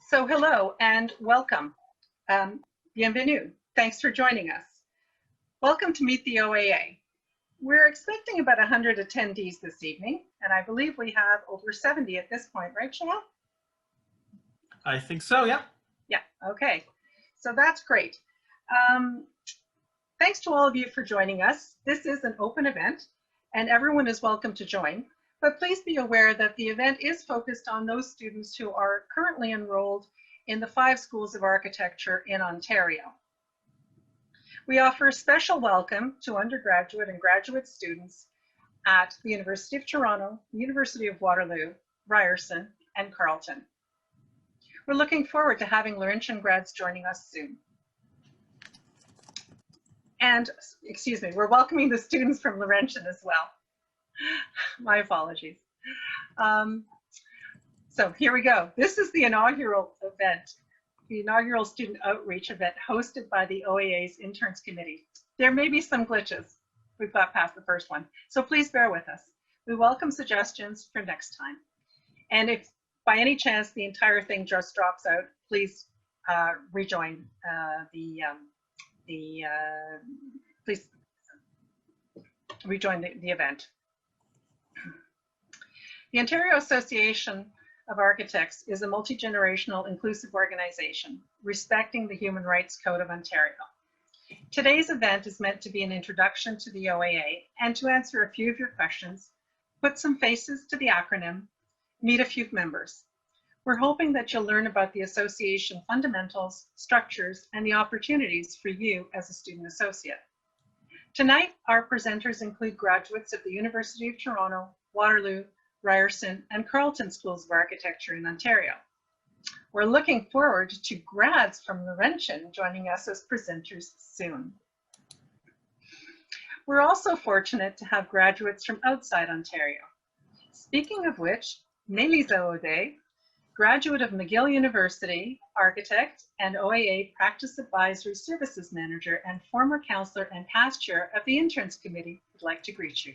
So hello and welcome. Bienvenue. Thanks for joining us. Welcome to Meet the OAA. We're expecting about 100 attendees this evening, and I believe we have over 70 at this point, right, Joel? I think so, yeah. Yeah, okay. So that's great. Thanks to all of you for joining us. This is an open event, and everyone is welcome to join. But please be aware that the event is focused on those students who are currently enrolled in the 5 schools of architecture in Ontario. We offer a special welcome to undergraduate and graduate students at the University of Toronto, the University of Waterloo, Ryerson, and Carleton. We're looking forward to having Laurentian grads joining us soon. And, excuse me, we're welcoming the students from Laurentian as well. My apologies. So here we go. This is the inaugural event, the inaugural student outreach event hosted by the OAA's Interns Committee. There may be some glitches. We've got past the first one, so please bear with us. We welcome suggestions for next time. And if by any chance the entire thing just drops out, please rejoin please rejoin the event. The Ontario Association of Architects is a multi-generational inclusive organization respecting the Human Rights Code of Ontario. Today's event is meant to be an introduction to the OAA and to answer a few of your questions, put some faces to the acronym, meet a few members. We're hoping that you'll learn about the association fundamentals, structures, and the opportunities for you as a student associate. Tonight, our presenters include graduates of the University of Toronto, Waterloo, Ryerson, and Carleton Schools of Architecture in Ontario. We're looking forward to grads from Laurentian joining us as presenters soon. We're also fortunate to have graduates from outside Ontario. Speaking of which, Meet the OAA, graduate of McGill University, architect, and OAA Practice Advisory Services Manager and former counselor and past chair of the Interns Committee, would like to greet you.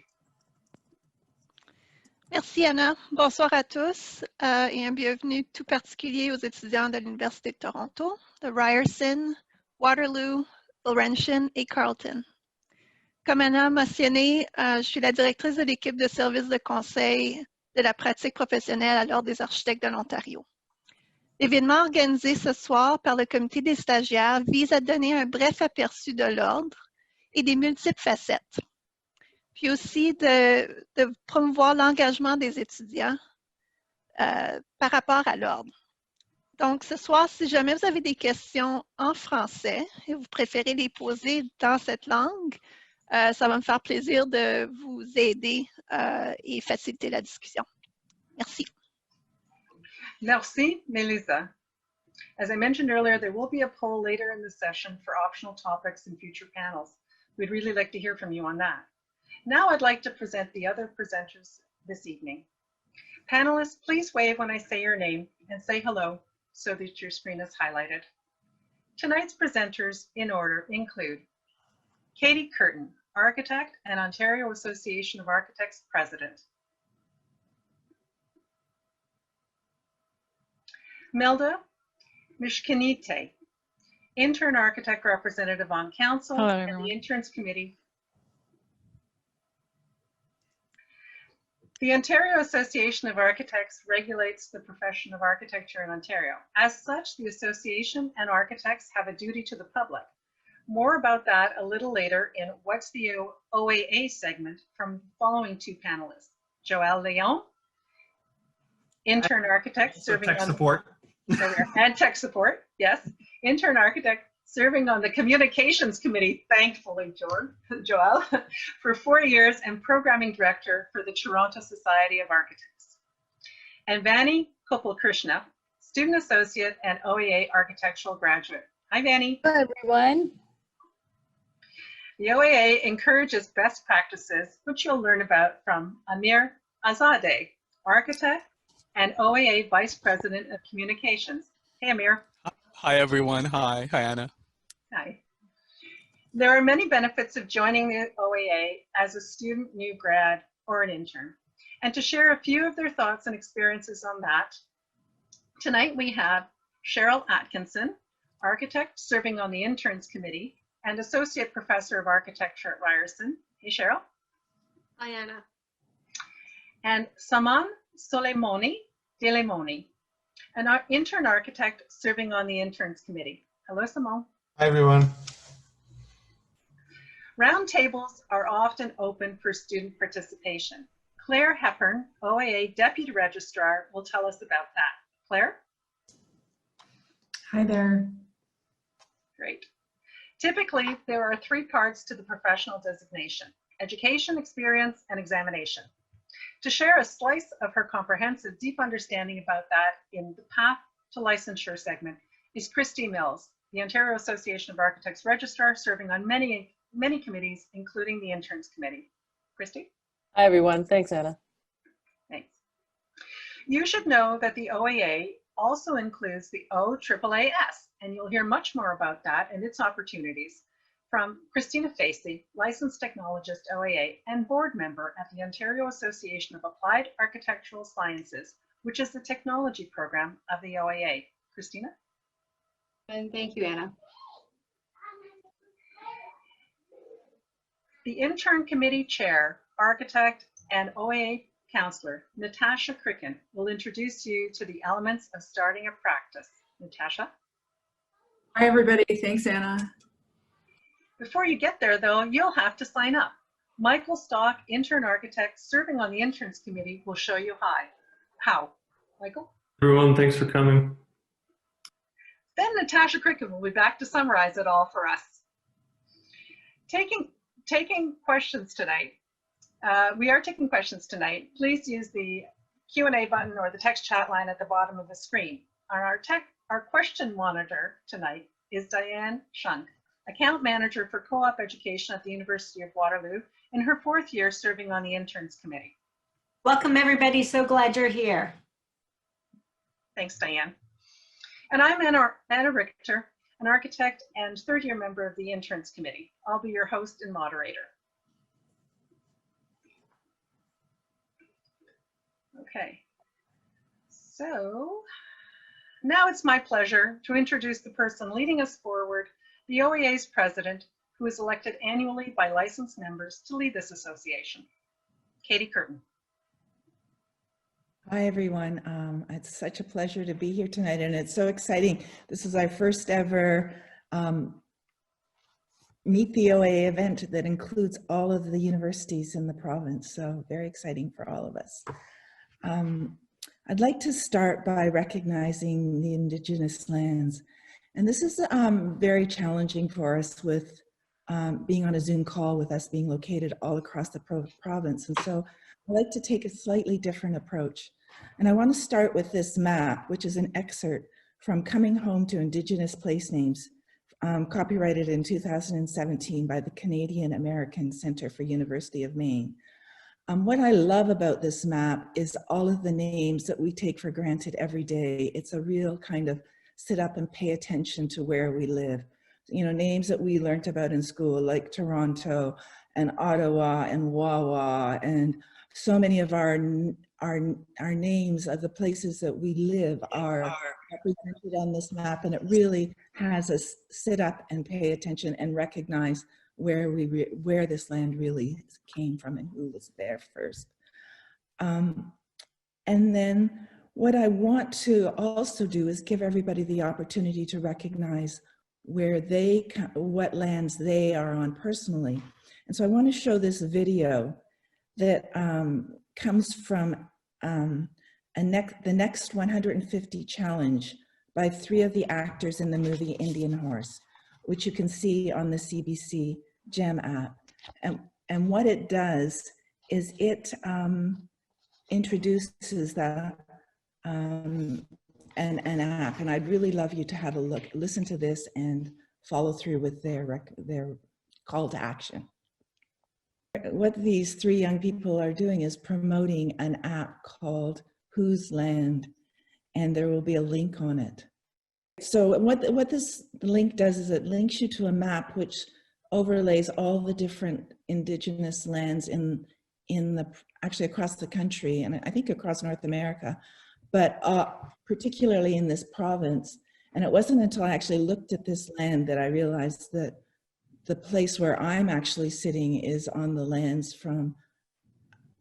Merci Anna. Bonsoir à tous et un bienvenue tout particulier aux étudiants de l'Université de Toronto, de Ryerson, Waterloo, Laurentian et Carleton. Comme Anna a mentionné, je suis la directrice de l'équipe de services de conseil de la pratique professionnelle à l'Ordre des architectes de l'Ontario. L'événement organisé ce soir par le comité des stagiaires vise à donner un bref aperçu de l'Ordre et des multiples facettes, puis aussi de promouvoir l'engagement des étudiants par rapport à l'Ordre. Donc, ce soir, si jamais vous avez des questions en français et vous préférez les poser dans cette langue, ça va me faire plaisir de vous aider et faciliter la discussion. Merci. Merci, Melissa. As I mentioned earlier, there will be a poll later in the session for optional topics in future panels. We'd really like to hear from you on that. Now I'd like to present the other presenters this evening. Panelists, please wave when I say your name and say hello so that your screen is highlighted. Tonight's presenters in order include Katie Curtin, architect and Ontario Association of Architects president. Melda Mishkinite, intern architect representative on council and the Interns Committee. The Ontario Association of Architects regulates the profession of architecture in Ontario. As such, the association and architects have a duty to the public. More about that a little later in What's the OAA segment from the following 2 panelists. Joël Léon, intern architect serving on support. And tech support, yes. Intern architect serving on the Communications Committee, thankfully, Joel, for 4 years, and programming director for the Toronto Society of Architects. And Vani Kopal-Krishna, student associate and OAA architectural graduate. Hi, Vani. Hello, everyone. The OAA encourages best practices, which you'll learn about from Amir Azadeh, architect and OAA Vice President of Communications. Hey, Amir. Hi, everyone. Hi. Hi, Anna. Hi. There are many benefits of joining the OAA as a student, new grad, or an intern. And to share a few of their thoughts and experiences on that, tonight we have Cheryl Atkinson, architect serving on the Interns Committee and Associate Professor of Architecture at Ryerson. Hey, Cheryl. Hi, Anna. And Saman Delemoni, an intern architect serving on the Interns Committee. Hello, Saman. Hi, everyone. Roundtables are often open for student participation. Claire Hepburn, OAA Deputy Registrar, will tell us about that. Claire? Hi there. Great. Typically, there are 3 parts to the professional designation: education, experience, and examination. To share a slice of her comprehensive, deep understanding about that in the Path to Licensure segment is Christy Mills, the Ontario Association of Architects Registrar, serving on many committees, including the Interns Committee. Christy? Hi, everyone. Thanks, Anna. Thanks. You should know that the OAA also includes the OAAS, and you'll hear much more about that and its opportunities from Christina Facey, licensed technologist OAA and board member at the Ontario Association of Applied Architectural Sciences, which is the technology program of the OAA. Christina? And thank you, Anna. The Intern Committee Chair, Architect, and OAA Counselor, Natasha Cricken, will introduce you to the elements of starting a practice. Natasha? Hi, everybody. Thanks, Anna. Before you get there, though, you'll have to sign up. Michael Stock, intern architect serving on the Interns Committee, will show you how. Michael? Everyone, thanks for coming. Then Natasha Cricken will be back to summarize it all for us. Taking questions tonight. We are taking questions tonight. Please use the Q&A button or the text chat line at the bottom of the screen. Our question monitor tonight is Diane Shunk, account manager for co-op education at the University of Waterloo in her 4th year serving on the Interns Committee. Welcome, everybody. So glad you're here. Thanks, Diane. And I'm Anna Richter, an architect and 3rd year member of the Interns Committee. I'll be your host and moderator. Okay, so now it's my pleasure to introduce the person leading us forward, the OAA's president, who is elected annually by licensed members to lead this association. Katie Curtin. Hi, everyone. It's such a pleasure to be here tonight, and it's so exciting. This is our first ever Meet the OAA event that includes all of the universities in the province, so very exciting for all of us. I'd like to start by recognizing the Indigenous lands, and this is very challenging for us with being on a Zoom call with us being located all across the province, and so I'd like to take a slightly different approach. And I want to start with this map, which is an excerpt from Coming Home to Indigenous Place Names, copyrighted in 2017 by the Canadian American Centre for University of Maine. What I love about this map is all of the names that we take for granted every day. It's a real kind of sit up and pay attention to where we live. You know, names that we learned about in school, like Toronto and Ottawa and Wawa, and so many of our names of the places that we live are represented on this map, and it really has us sit up and pay attention and recognize where this land really came from and who was there first. And then what I want to also do is give everybody the opportunity to recognize what lands they are on personally. And so I want to show this video that comes from the Next 150 Challenge by 3 of the actors in the movie Indian Horse, which you can see on the CBC GEM app. And what it does is it introduces an app, and I'd really love you to have a look, listen to this, and follow through with their call to action. What these 3 young people are doing is promoting an app called Whose Land, and there will be a link on it. So what this link does is it links you to a map which overlays all the different Indigenous lands actually across the country, and I think across North America, but particularly in this province. And it wasn't until I actually looked at this land that I realized that the place where I'm actually sitting is on the lands from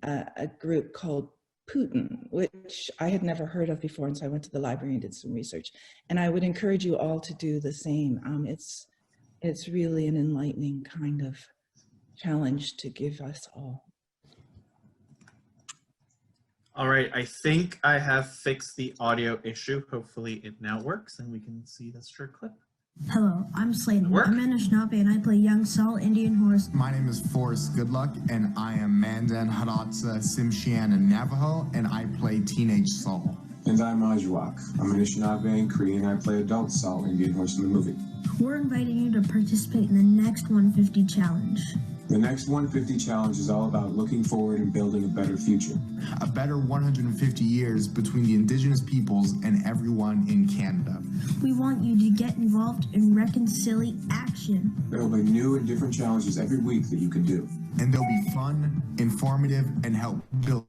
a group called Putin, which I had never heard of before. And so I went to the library and did some research. And I would encourage you all to do the same. It's really an enlightening kind of challenge to give us all. All right, I think I have fixed the audio issue. Hopefully it now works and we can see this short clip. Hello, I'm Sladen. Work? I'm Anishinaabe and I play Young Saul Indian Horse. My name is Forrest Goodluck and I am Mandan, Hidatsa, Tsimshian, and Navajo, and I play Teenage Saul. And I'm Ajuak. I'm Anishinaabe and Cree, and I play Adult Saul Indian Horse in the movie. We're inviting you to participate in the next 150 challenge. The next 150 challenge is all about looking forward and building a better future. A better 150 years between the Indigenous peoples and everyone in Canada. We want you to get involved in reconciliation action. There will be new and different challenges every week that you can do. And they'll be fun, informative, and help build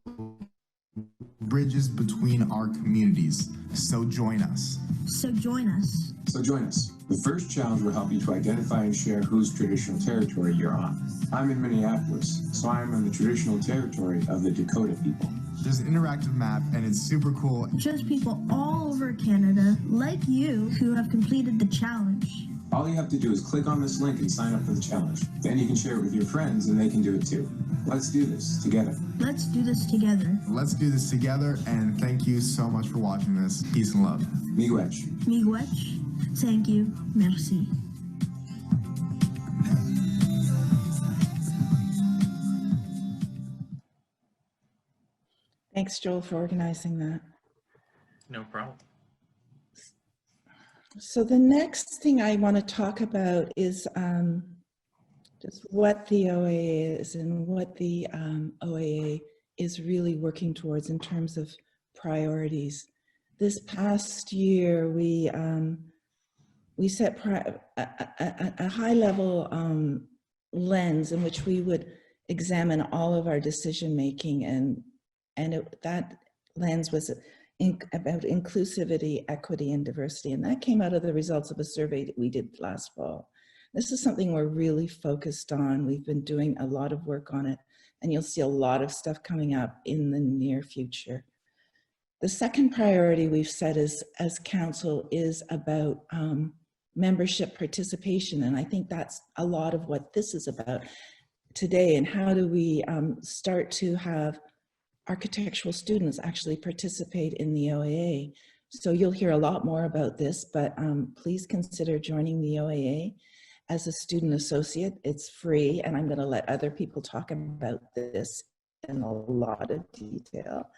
bridges between our communities. So join us. So join us. So join us. The first challenge will help you to identify and share whose traditional territory you're on. I'm in Minneapolis, so I'm on the traditional territory of the Dakota people. There's an interactive map and it's super cool. Just people all over Canada, like you, who have completed the challenge. All you have to do is click on this link and sign up for the challenge. Then you can share it with your friends and they can do it too. Let's do this together. Let's do this together. Let's do this together, and thank you so much for watching this. Peace and love. Miigwech. Miigwech. Thank you. Merci. Thanks, Joel, for organizing that. No problem. So the next thing I want to talk about is just what the OAA is and what the OAA is really working towards in terms of priorities. This past year, we set a high-level lens in which we would examine all of our decision-making, and that lens was about inclusivity, equity, and diversity. And that came out of the results of a survey that we did last fall. This is something we're really focused on. We've been doing a lot of work on it, and you'll see a lot of stuff coming up in the near future. The second priority we've set as council is about membership participation. And I think that's a lot of what this is about today. And how do we start to have architectural students actually participate in the OAA? So you'll hear a lot more about this, but please consider joining the OAA as a student associate. It's free, and I'm going to let other people talk about this in a lot of detail.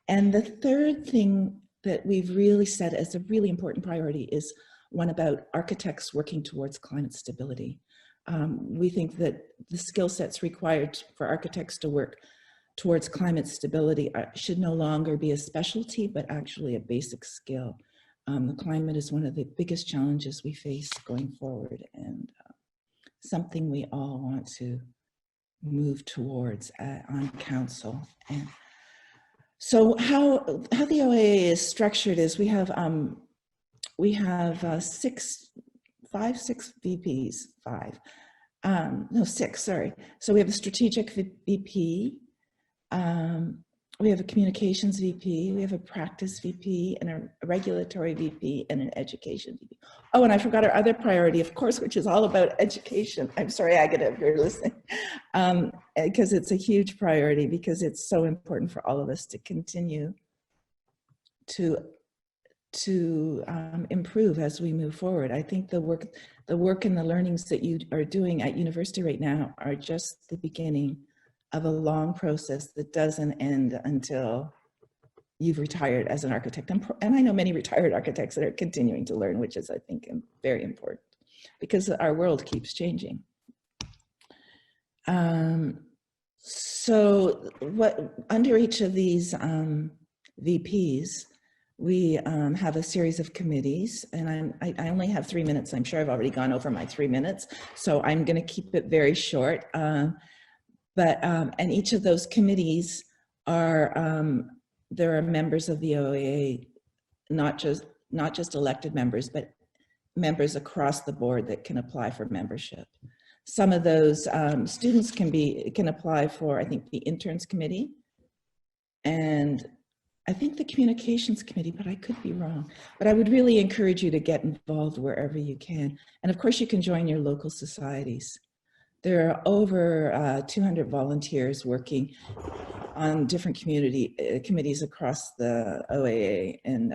And the third thing that we've really set as a really important priority is one about architects working towards climate stability. We think that the skill sets required for architects to work towards climate stability should no longer be a specialty, but actually a basic skill. The climate is one of the biggest challenges we face going forward, and something we all want to move towards on council. And so how the OAA is structured is we have six VPs, six, sorry. So we have a strategic VP, we have a communications VP, we have a practice VP, and a regulatory VP, and an education VP. Oh, and I forgot our other priority, of course, which is all about education. I'm sorry, Agatha, if you're listening, because it's a huge priority, because it's so important for all of us to continue to improve as we move forward. I think the work and the learnings that you are doing at university right now are just the beginning of a long process that doesn't end until you've retired as an architect. And I know many retired architects that are continuing to learn, which is, I think, very important, because our world keeps changing. So under each of these VPs, we have a series of committees, and I only have 3 minutes. I'm sure I've already gone over my 3 minutes, so I'm going to keep it very short. And each of those committees are, there are members of the OAA, not just not just elected members, but members across the board that can apply for membership. Some of those students can apply for, I think, the Interns Committee, and I think the Communications Committee, but I could be wrong. But I would really encourage you to get involved wherever you can. And of course, you can join your local societies. There are over 200 volunteers working on different committees across the OAA. And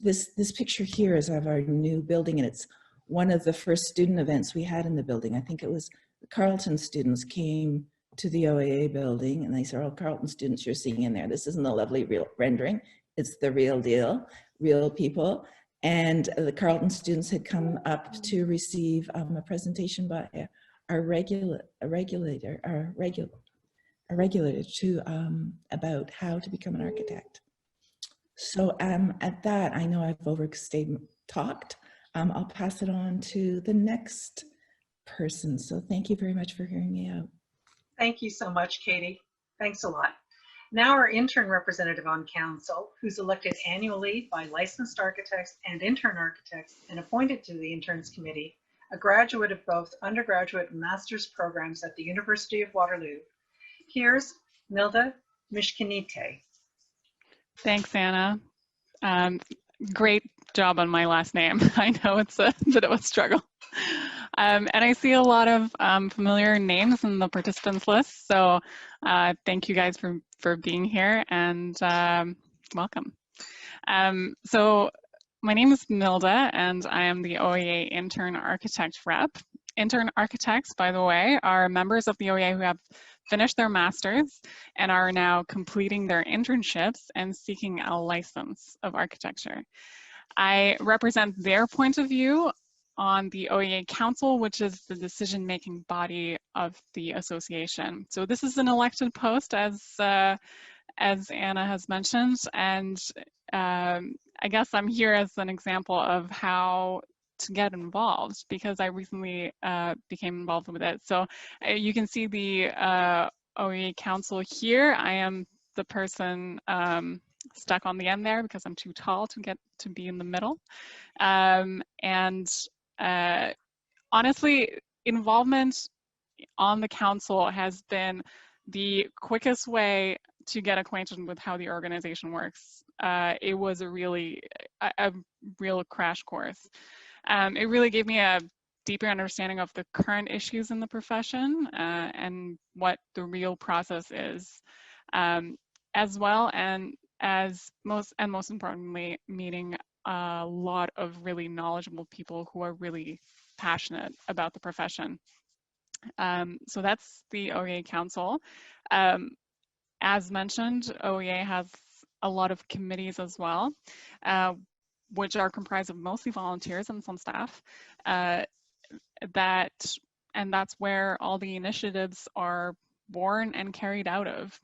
this picture here is of our new building, and it's one of the first student events we had in the building. I think it was the Carleton students came to the OAA building, and they said, "Oh, Carleton students you're seeing in there. This isn't a lovely real rendering. It's the real deal, real people." And the Carleton students had come up to receive a presentation by our regulator to about how to become an architect. So at that, I know I've talked. I'll pass it on to the next person. So thank you very much for hearing me out. Thank you so much, Katie. Thanks a lot. Now our intern representative on council, who's elected annually by licensed architects and intern architects and appointed to the Interns Committee, a graduate of both undergraduate and master's programs at the University of Waterloo. Here's Milda Mishkinite. Thanks, Anna. Great job on my last name. I know it's a bit of a struggle. And I see a lot of familiar names in the participants list. So thank you guys for being here, and welcome. So my name is Milda, and I am the OAA Intern Architect Rep. Intern architects, by the way, are members of the OAA who have finished their masters and are now completing their internships and seeking a license of architecture. I represent their point of view on the OAA Council, which is the decision-making body of the association. So this is an elected post, as Anna has mentioned, and I guess I'm here as an example of how to get involved, because I recently became involved with it. So you can see the OAA Council here. I am the person stuck on the end there because I'm too tall to get to be in the middle. Honestly, involvement on the council has been the quickest way to get acquainted with how the organization works. It was a real crash course. It really gave me a deeper understanding of the current issues in the profession and what the real process is, as well, and most importantly, meeting a lot of really knowledgeable people who are really passionate about the profession. So that's the OAA Council. As mentioned, OAA has a lot of committees as well, which are comprised of mostly volunteers and some staff. That's where all the initiatives are born and carried out of.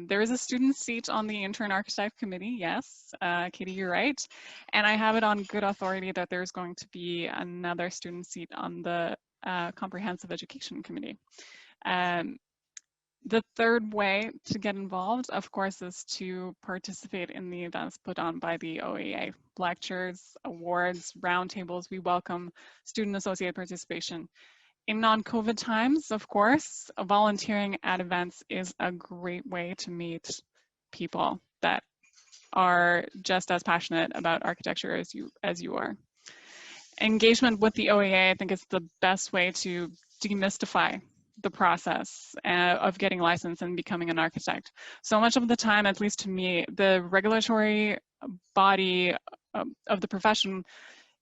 There is a student seat on the Intern Architect Committee, yes, Katie, you're right. And I have it on good authority that there's going to be another student seat on the Comprehensive Education Committee. The third way to get involved, of course, is to participate in the events put on by the OAA. Lectures, awards, roundtables, we welcome student associate participation. In non-COVID times, of course, volunteering at events is a great way to meet people that are just as passionate about architecture as you are. Engagement with the OAA, I think, is the best way to demystify the process of getting licensed and becoming an architect. So much of the time, at least to me, the regulatory body of the profession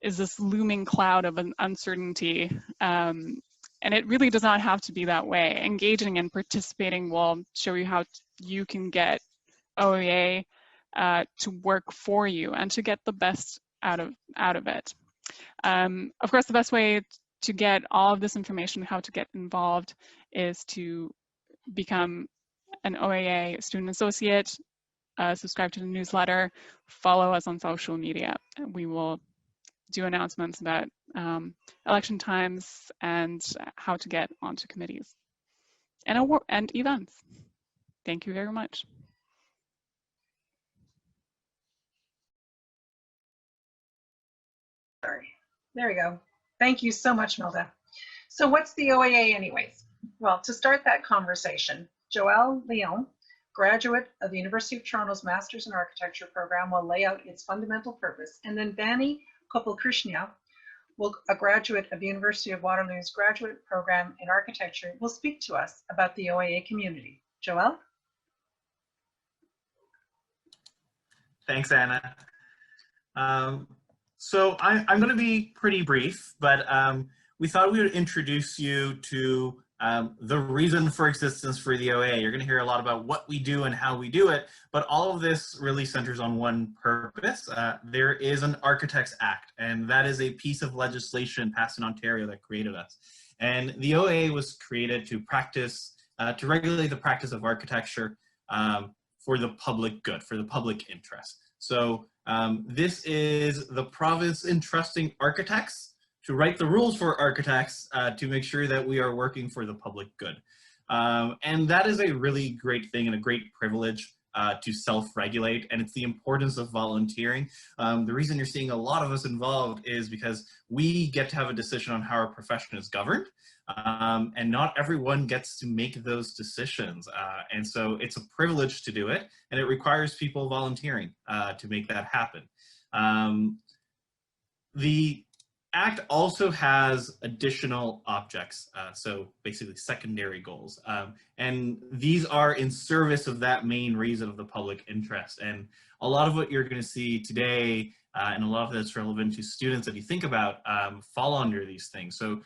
is this looming cloud of an uncertainty. And it really does not have to be that way. Engaging and participating will show you how you can get OAA to work for you and to get the best out of it. Of course, the best way to get all of this information, how to get involved, is to become an OAA student associate, subscribe to the newsletter, follow us on social media. We will do announcements about election times and how to get onto committees and events. Thank you very much. There we go. Thank you so much, Milda. So what's the OAA anyways? Well, to start that conversation, Joelle Leon, graduate of the University of Toronto's Masters in Architecture program, will lay out its fundamental purpose. And then Vani Kopal-Krishna, a graduate of the University of Waterloo's graduate program in architecture, will speak to us about the OAA community. Joelle? Thanks, Anna. So I'm going to be pretty brief, but we thought we would introduce you to the reason for existence for the OAA. You're going to hear a lot about what we do and how we do it, but all of this really centers on one purpose. There is an Architects Act, and that is a piece of legislation passed in Ontario that created us. And the OAA was created to practice, to regulate the practice of architecture for the public good, for the public interest. So this is the province entrusting architects to write the rules for architects to make sure that we are working for the public good. And that is a really great thing and a great privilege to self-regulate, and it's the importance of volunteering. The reason you're seeing a lot of us involved is because we get to have a decision on how our profession is governed, and not everyone gets to make those decisions. And so it's a privilege to do it, and it requires people volunteering to make that happen. The Act also has additional objects, so basically secondary goals. And these are in service of that main reason of the public interest. And a lot of what you're going to see today, and a lot of that's relevant to students that you think about, fall under these things. So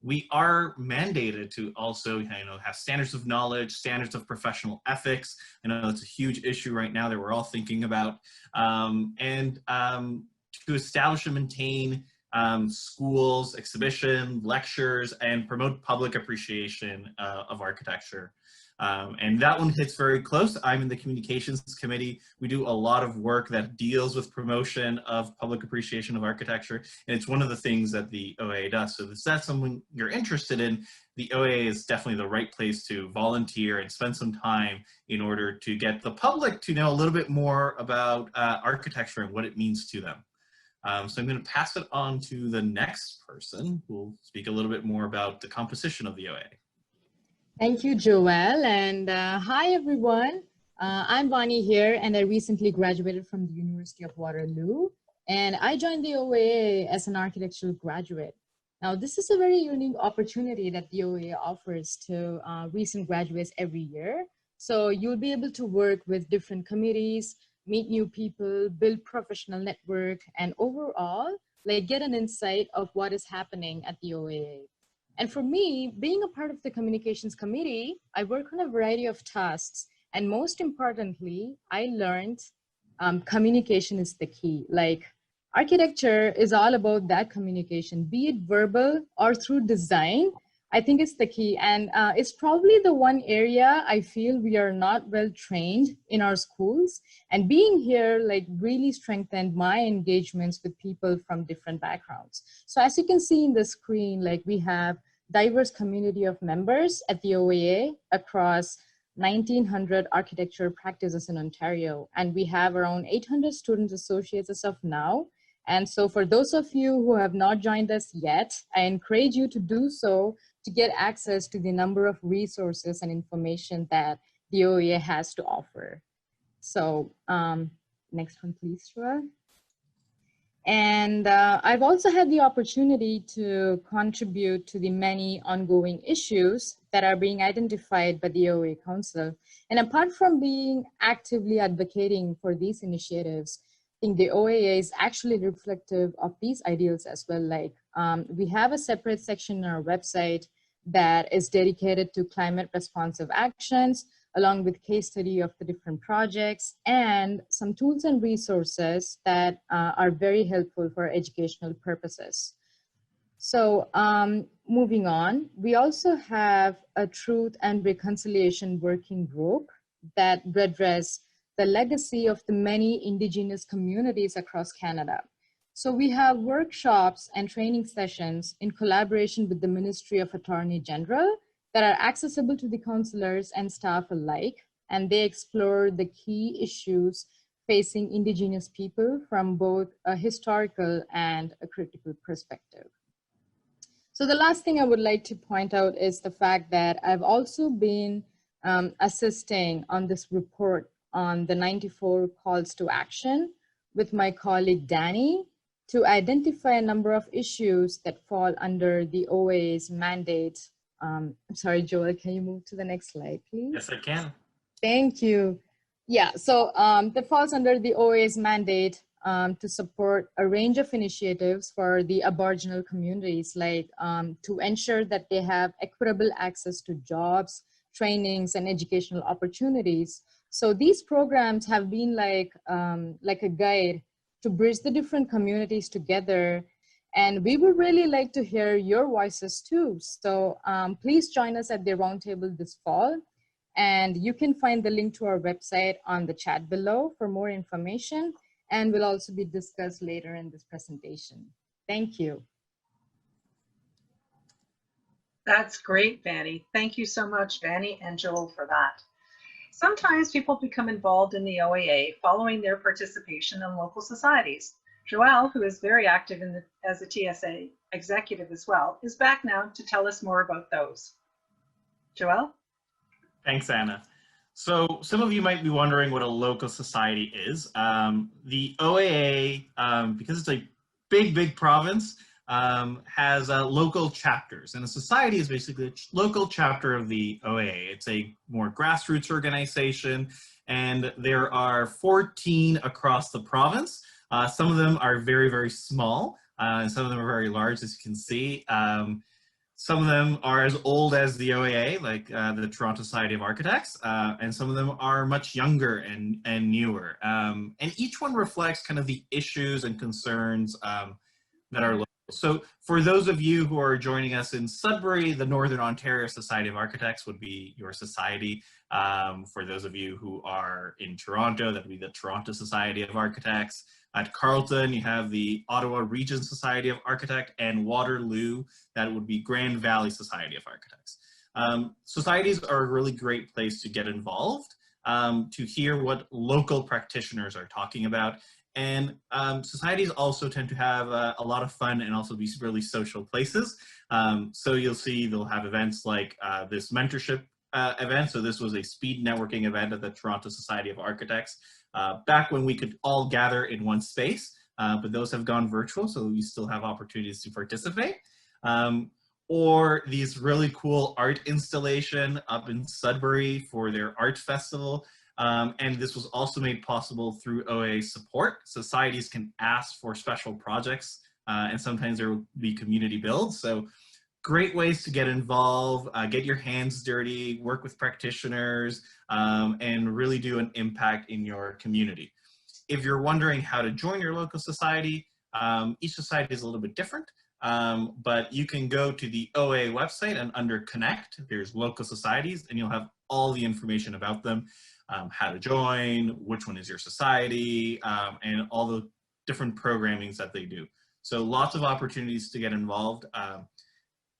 we are mandated to also, have standards of knowledge, standards of professional ethics. I know that's a huge issue right now that we're all thinking about. And to establish and maintain schools, exhibition, lectures, and promote public appreciation of architecture. And that one hits very close. I'm in the Communications Committee. We do a lot of work that deals with promotion of public appreciation of architecture, and it's one of the things that the OAA does. So if that's something you're interested in, the OAA is definitely the right place to volunteer and spend some time in order to get the public to know a little bit more about architecture and what it means to them. So I'm going to pass it on to the next person who will speak a little bit more about the composition of the OAA. Thank you, Joelle, and hi everyone. I'm Vani here, and I recently graduated from the University of Waterloo, and I joined the OAA as an architectural graduate. Now, this is a very unique opportunity that the OAA offers to recent graduates every year. So you'll be able to work with different committees, meet new people, build professional network, and overall, get an insight of what is happening at the OAA. And for me, being a part of the Communications Committee, I work on a variety of tasks. And most importantly, I learned communication is the key. Architecture is all about that communication, be it verbal or through design. I think it's the key, and it's probably the one area I feel we are not well trained in our schools, and being here really strengthened my engagements with people from different backgrounds. So as you can see in the screen, we have diverse community of members at the OAA across 1,900 architecture practices in Ontario, and we have around 800 student associates as of now. And so for those of you who have not joined us yet, I encourage you to do so to get access to the number of resources and information that the OAA has to offer. So next one, please, Shua. And I've also had the opportunity to contribute to the many ongoing issues that are being identified by the OAA Council. And apart from being actively advocating for these initiatives, I think the OAA is actually reflective of these ideals as well. We have a separate section on our website that is dedicated to climate responsive actions, along with case study of the different projects and some tools and resources that are very helpful for educational purposes. So moving on, we also have a Truth and Reconciliation Working Group that redress the legacy of the many Indigenous communities across Canada. So we have workshops and training sessions in collaboration with the Ministry of Attorney General that are accessible to the councillors and staff alike, and they explore the key issues facing Indigenous people from both a historical and a critical perspective. So the last thing I would like to point out is the fact that I've also been assisting on this report on the 94 calls to action with my colleague Danny to identify a number of issues that fall under the OAA's mandate. I'm sorry, Joel, can you move to the next slide, please? Yes, I can. Thank you. Yeah, so that falls under the OAA's mandate to support a range of initiatives for the Aboriginal communities, like to ensure that they have equitable access to jobs, trainings, and educational opportunities. So these programs have been like a guide to bridge the different communities together. And we would really like to hear your voices too. So please join us at the roundtable this fall. And you can find the link to our website on the chat below for more information, and will also be discussed later in this presentation. Thank you. That's great, Vanny. Thank you so much, Vanny and Joel, for that. Sometimes people become involved in the OAA following their participation in local societies. Joel, who is very active as a TSA executive as well, is back now to tell us more about those. Joel? Thanks, Anna. So some of you might be wondering what a local society is. The OAA, because it's a big province, has local chapters, and a society is basically a local chapter of the OAA. It's a more grassroots organization, and there are 14 across the province. Some of them are very small, and some of them are very large, as you can see. Some of them are as old as the OAA, like the Toronto Society of Architects, and some of them are much younger and newer. And each one reflects kind of the issues and concerns that are local. So for those of you who are joining us in Sudbury, the Northern Ontario Society of Architects would be your society. For those of you who are in Toronto, that would be the Toronto Society of Architects. At Carleton, you have the Ottawa Region Society of Architects, and Waterloo, that would be Grand Valley Society of Architects. Societies are a really great place to get involved, to hear what local practitioners are talking about. And societies also tend to have a lot of fun and also be really social places. So you'll see they'll have events like this mentorship event. So this was a speed networking event at the Toronto Society of Architects back when we could all gather in one space, but those have gone virtual, so you still have opportunities to participate. Or these really cool art installation up in Sudbury for their art festival. And this was also made possible through OAA support. Societies can ask for special projects, and sometimes there will be community builds. So great ways to get involved, get your hands dirty, work with practitioners, and really do an impact in your community. If you're wondering how to join your local society, each society is a little bit different, but you can go to the OAA website, and under Connect, there's local societies, and you'll have all the information about them, how to join, which one is your society, and all the different programmings that they do. So lots of opportunities to get involved.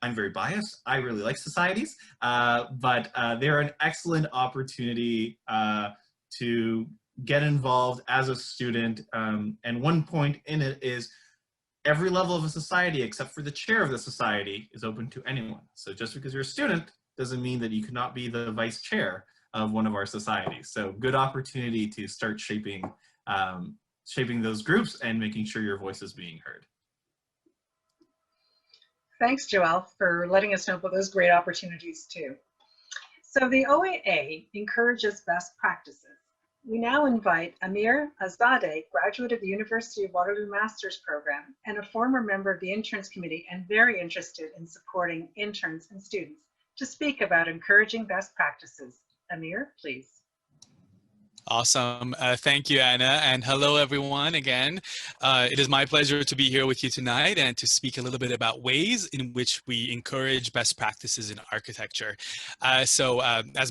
I'm very biased. I really like societies, but they're an excellent opportunity to get involved as a student. And one point in it is every level of a society, except for the chair of the society, is open to anyone. So just because you're a student doesn't mean that you cannot be the vice chair of one of our societies. So good opportunity to start shaping those groups and making sure your voice is being heard. Thanks, Joelle, for letting us know about those great opportunities too. So the OAA encourages best practices. We now invite Amir Azadeh, graduate of the University of Waterloo Master's Program and a former member of the Interns Committee and very interested in supporting interns and students, to speak about encouraging best practices. Amir, please. Awesome. Thank you, Anna, and hello, everyone, again. It is my pleasure to be here with you tonight and to speak a little bit about ways in which we encourage best practices in architecture. As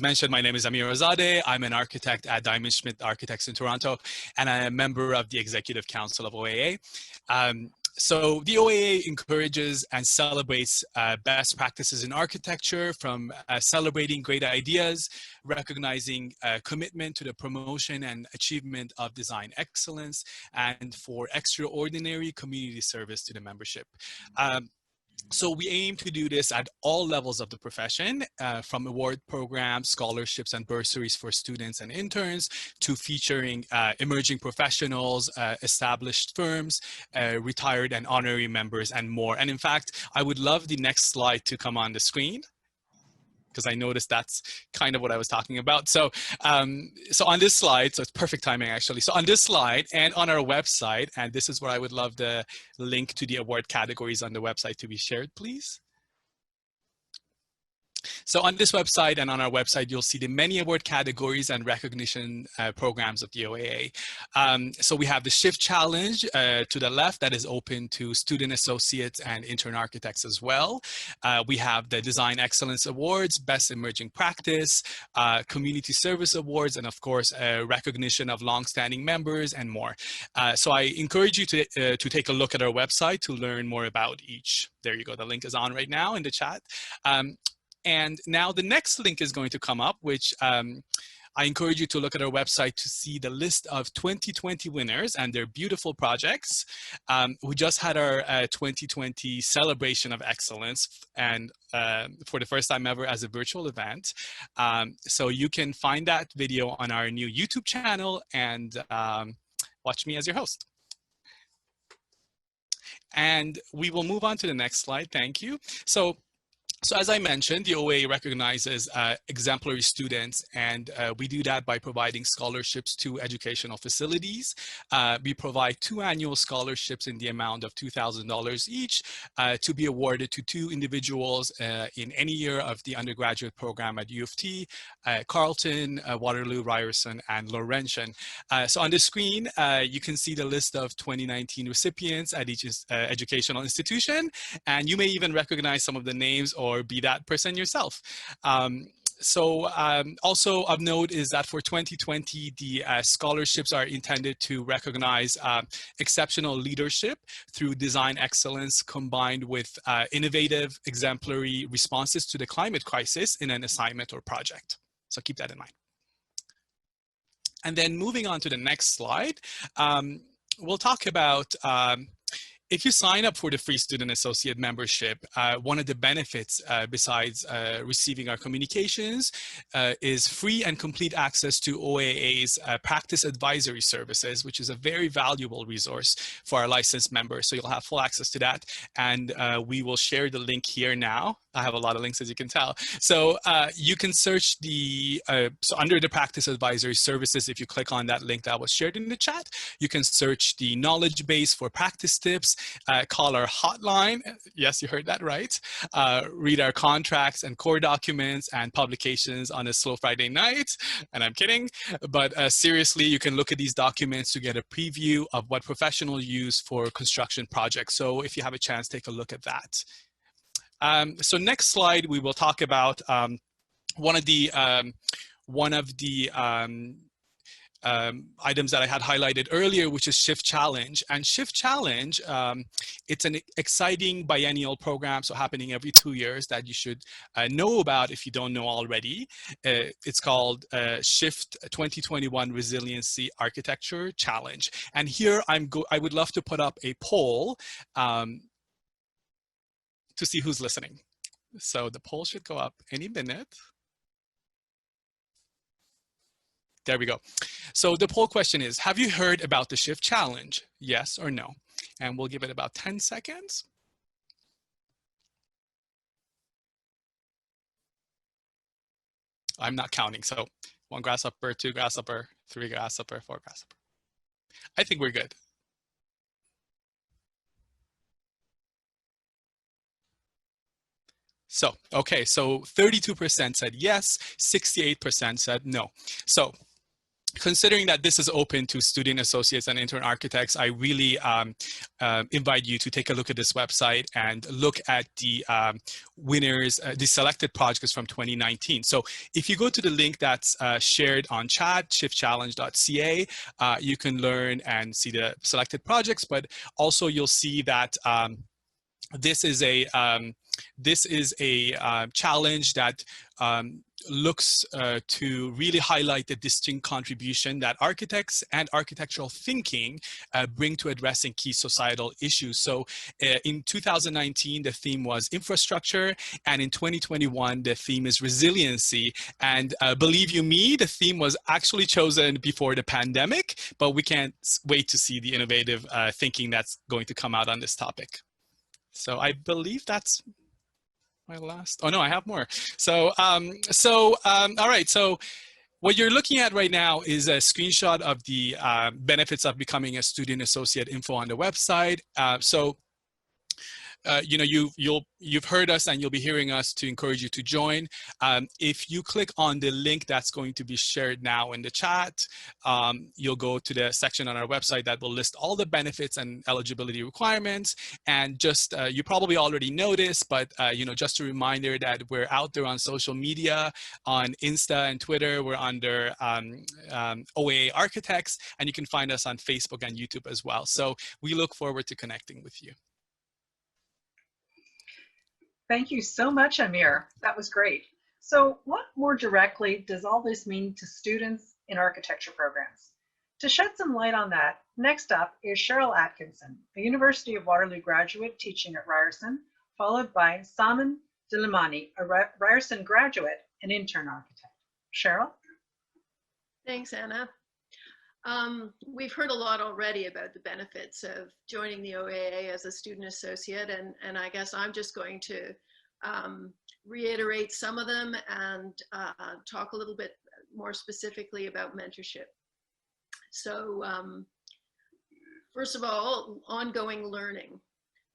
mentioned, my name is Amir Azadeh. I'm an architect at Diamond Schmidt Architects in Toronto, and I am a member of the Executive Council of OAA. So the OAA encourages and celebrates best practices in architecture, from celebrating great ideas, recognizing commitment to the promotion and achievement of design excellence, and for extraordinary community service to the membership. So we aim to do this at all levels of the profession, from award programs, scholarships, and bursaries for students and interns, to featuring emerging professionals, established firms, retired and honorary members, and more. And in fact, I would love the next slide to come on the screen, because I noticed that's kind of what I was talking about. So, so on this slide, so it's perfect timing actually. So on this slide and on our website, and this is where I would love the link to the award categories on the website to be shared, please. So on this website and on our website, you'll see the many award categories and recognition programs of the OAA. So we have the Shift Challenge to the left that is open to student associates and intern architects as well. We have the Design Excellence Awards, Best Emerging Practice, Community Service Awards, and of course, recognition of longstanding members and more. So I encourage you to take a look at our website to learn more about each. There you go, the link is on right now in the chat. And now the next link is going to come up, which I encourage you to look at our website to see the list of 2020 winners and their beautiful projects. We just had our 2020 celebration of excellence, and for the first time ever as a virtual event. So you can find that video on our new YouTube channel and watch me as your host. And we will move on to the next slide. Thank you. So as I mentioned, the OAA recognizes exemplary students, and we do that by providing scholarships to educational facilities. We provide 2 annual scholarships in the amount of $2,000 each to be awarded to 2 individuals in any year of the undergraduate program at U of T, Carleton, Waterloo, Ryerson, and Laurentian. So on the screen, you can see the list of 2019 recipients at each educational institution, and you may even recognize some of the names or be that person yourself. Also of note is that for 2020, the scholarships are intended to recognize exceptional leadership through design excellence combined with innovative, exemplary responses to the climate crisis in an assignment or project. So keep that in mind. And then moving on to the next slide, we'll talk about if you sign up for the Free Student Associate membership, one of the benefits besides receiving our communications is free and complete access to OAA's practice advisory services, which is a very valuable resource for our licensed members. So you'll have full access to that. And we will share the link here now. I have a lot of links, as you can tell. So you can search the, so under the practice advisory services, if you click on that link that was shared in the chat, you can search the knowledge base for practice tips, call our hotline. Yes, you heard that right. Read our contracts and core documents and publications on a slow Friday night. And I'm kidding, but seriously, you can look at these documents to get a preview of what professionals use for construction projects. So if you have a chance, take a look at that. So next slide, we will talk about one of the items that I had highlighted earlier, which is Shift Challenge. And Shift Challenge, it's an exciting biennial program, so happening every 2 years, that you should know about if you don't know already. It's called Shift 2021 Resiliency Architecture Challenge. And here I would love to put up a poll to see who's listening. So the poll should go up any minute. There we go. So the poll question is, have you heard about the Shift Challenge? Yes or no? And we'll give it about 10 seconds. I'm not counting. So 1 grasshopper, 2 grasshopper, 3 grasshopper, 4 grasshopper. I think we're good. So, okay, so 32% said yes, 68% said no. So considering that this is open to student associates and intern architects, I really invite you to take a look at this website and look at the winners, the selected projects from 2019. So if you go to the link that's shared on chat, shiftchallenge.ca, you can learn and see the selected projects, but also you'll see that this is a challenge that looks to really highlight the distinct contribution that architects and architectural thinking bring to addressing key societal issues. So in 2019, the theme was infrastructure, and in 2021, the theme is resiliency. And believe you me, the theme was actually chosen before the pandemic, but we can't wait to see the innovative thinking that's going to come out on this topic. So I believe that's my last, oh no, I have more. So, all right, so what you're looking at right now is a screenshot of the benefits of becoming a student associate info on the website. You know, you've heard us and you'll be hearing us to encourage you to join. If you click on the link that's going to be shared now in the chat, you'll go to the section on our website that will list all the benefits and eligibility requirements. And just, you probably already know this, but you know, just a reminder that we're out there on social media, on Insta and Twitter. We're under OAA Architects, and you can find us on Facebook and YouTube as well. So we look forward to connecting with you. Thank you so much, Amir. That was great. So what more directly does all this mean to students in architecture programs? To shed some light on that, next up is Cheryl Atkinson, a University of Waterloo graduate teaching at Ryerson, followed by Saman Dilamani, a Ryerson graduate and intern architect. Cheryl? Thanks, Anna. We've heard a lot already about the benefits of joining the OAA as a student associate, and I guess I'm just going to reiterate some of them and talk a little bit more specifically about mentorship. So first of all, ongoing learning.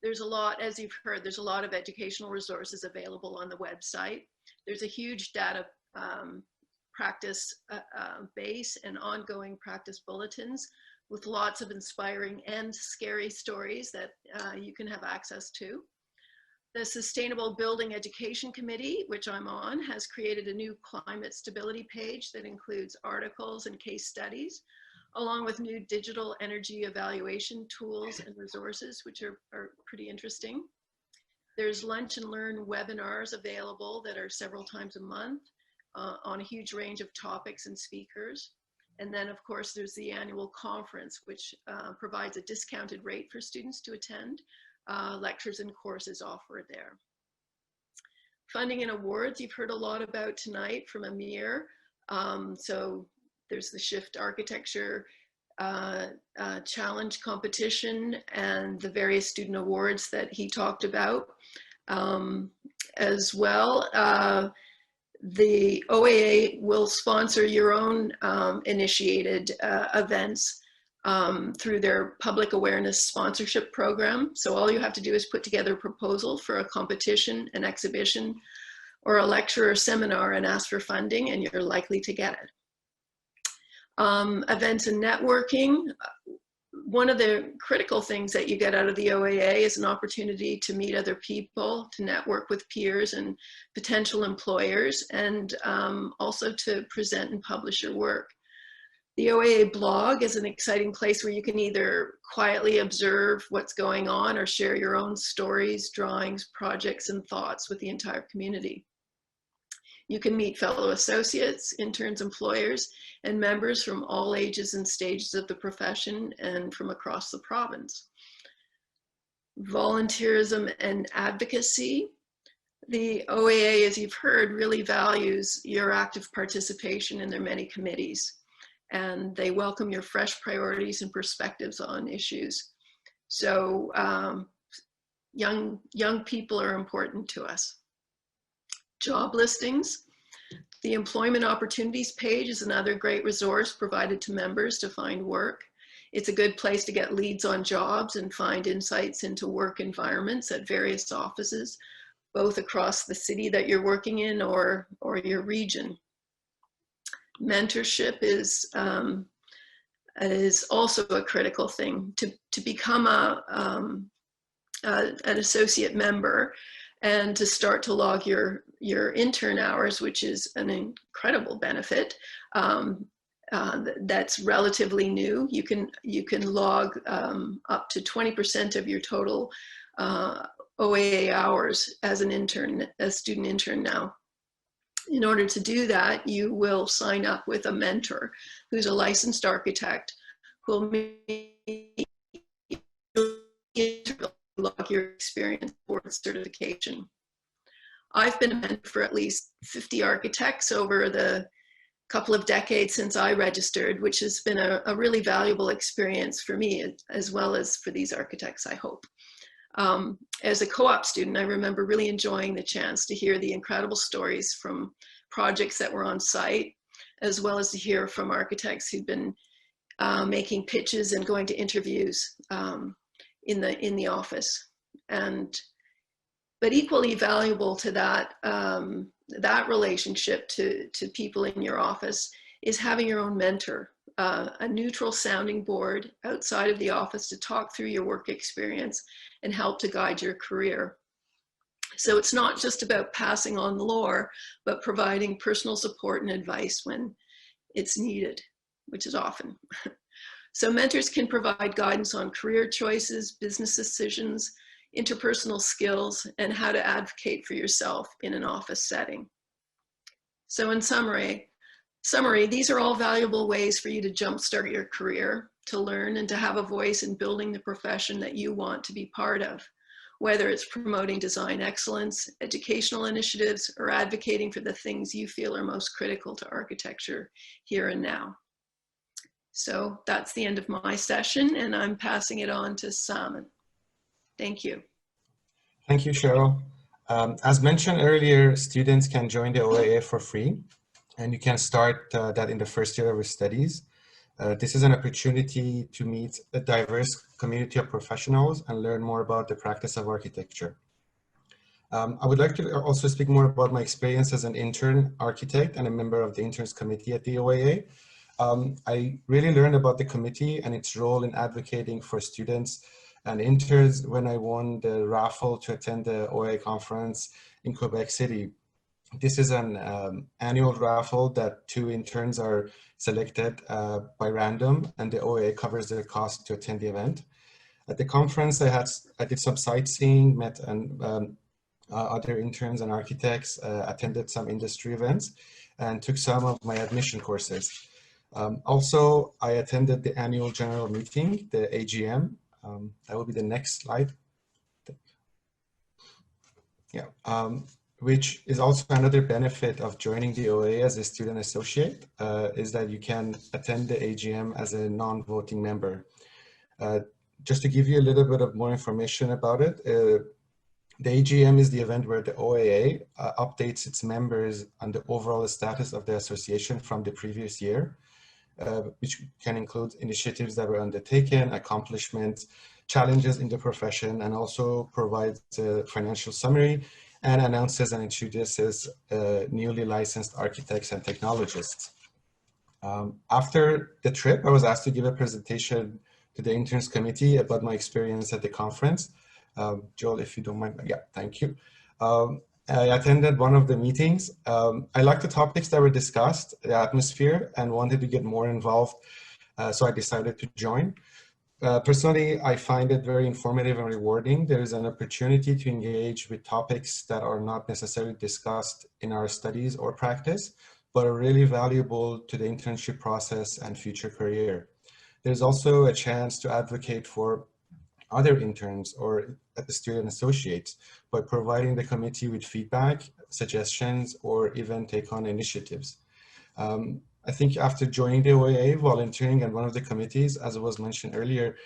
There's a lot, as you've heard, there's a lot of educational resources available on the website. There's a huge data practice base and ongoing practice bulletins with lots of inspiring and scary stories that you can have access to. The Sustainable Building Education Committee, which I'm on, has created a new climate stability page that includes articles and case studies, along with new digital energy evaluation tools and resources, which are pretty interesting. There's lunch and learn webinars available that are several times a month. On a huge range of topics and speakers. And then of course there's the annual conference, which provides a discounted rate for students to attend, lectures and courses offered there. Funding and awards, you've heard a lot about tonight from Amir. So there's the Shift Architecture Challenge competition and the various student awards that he talked about as well. The OAA will sponsor your own initiated events through their public awareness sponsorship program. So all you have to do is put together a proposal for a competition, an exhibition, or a lecture or seminar and ask for funding, and you're likely to get it. Events and networking. One of the critical things that you get out of the OAA is an opportunity to meet other people, to network with peers and potential employers, and also to present and publish your work. The OAA blog is an exciting place where you can either quietly observe what's going on or share your own stories, drawings, projects, and thoughts with the entire community. You can meet fellow associates, interns, employers, and members from all ages and stages of the profession and from across the province. Volunteerism and advocacy. The OAA, as you've heard, really values your active participation in their many committees, and they welcome your fresh priorities and perspectives on issues. So young people are important to us. Job listings. The employment opportunities page is another great resource provided to members to find work. It's a good place to get leads on jobs and find insights into work environments at various offices, both across the city that you're working in or your region. mentorship is also a critical thing. To become an associate member and to start to log your intern hours, which is an incredible benefit. That's relatively new. You can log up to 20% of your total OAA hours as an intern, a student intern now. In order to do that, you will sign up with a mentor who's a licensed architect who will log your experience for certification. I've been a mentor for at least 50 architects over the couple of decades since I registered, which has been a really valuable experience for me as well as for these architects, I hope. As a co-op student, I remember really enjoying the chance to hear the incredible stories from projects that were on site, as well as to hear from architects who'd been making pitches and going to interviews in the office. But equally valuable to that, that relationship to people in your office is having your own mentor, a neutral sounding board outside of the office to talk through your work experience and help to guide your career. So it's not just about passing on the lore, but providing personal support and advice when it's needed, which is often. So mentors can provide guidance on career choices, business decisions, interpersonal skills, and how to advocate for yourself in an office setting. So in summary, these are all valuable ways for you to jumpstart your career, to learn and to have a voice in building the profession that you want to be part of, whether it's promoting design excellence, educational initiatives, or advocating for the things you feel are most critical to architecture here and now. So that's the end of my session, and I'm passing it on to Simon. Thank you. Thank you, Cheryl. As mentioned earlier, students can join the OAA for free, and you can start that in the first year of your studies. This is an opportunity to meet a diverse community of professionals and learn more about the practice of architecture. I would like to also speak more about my experience as an intern architect and a member of the Interns Committee at the OAA. I really learned about the committee and its role in advocating for students and interns when I won the raffle to attend the OAA conference in Quebec City. This is an annual raffle that 2 interns are selected by random, and the OAA covers the cost to attend the event. At the conference, I did some sightseeing, met other interns and architects, attended some industry events, and took some of my admission courses. Also, I attended the annual general meeting, the AGM. That will be the next slide. Yeah, which is also another benefit of joining the OAA as a student associate, is that you can attend the AGM as a non-voting member. Just to give you a little bit of more information about it, the AGM is the event where the OAA updates its members on the overall status of the association from the previous year, which can include initiatives that were undertaken, accomplishments, challenges in the profession, and also provides a financial summary and announces and introduces newly licensed architects and technologists. After the trip, I was asked to give a presentation to the Interns Committee about my experience at the conference. Joel, if you don't mind, yeah, thank you. I attended one of the meetings. I liked the topics that were discussed, the atmosphere, and wanted to get more involved, so I decided to join. Personally, I find it very informative and rewarding. There is an opportunity to engage with topics that are not necessarily discussed in our studies or practice, but are really valuable to the internship process and future career. There's also a chance to advocate for other interns or the student associates by providing the committee with feedback, suggestions, or even take on initiatives. I think after joining the OAA, volunteering at one of the committees, as was mentioned earlier,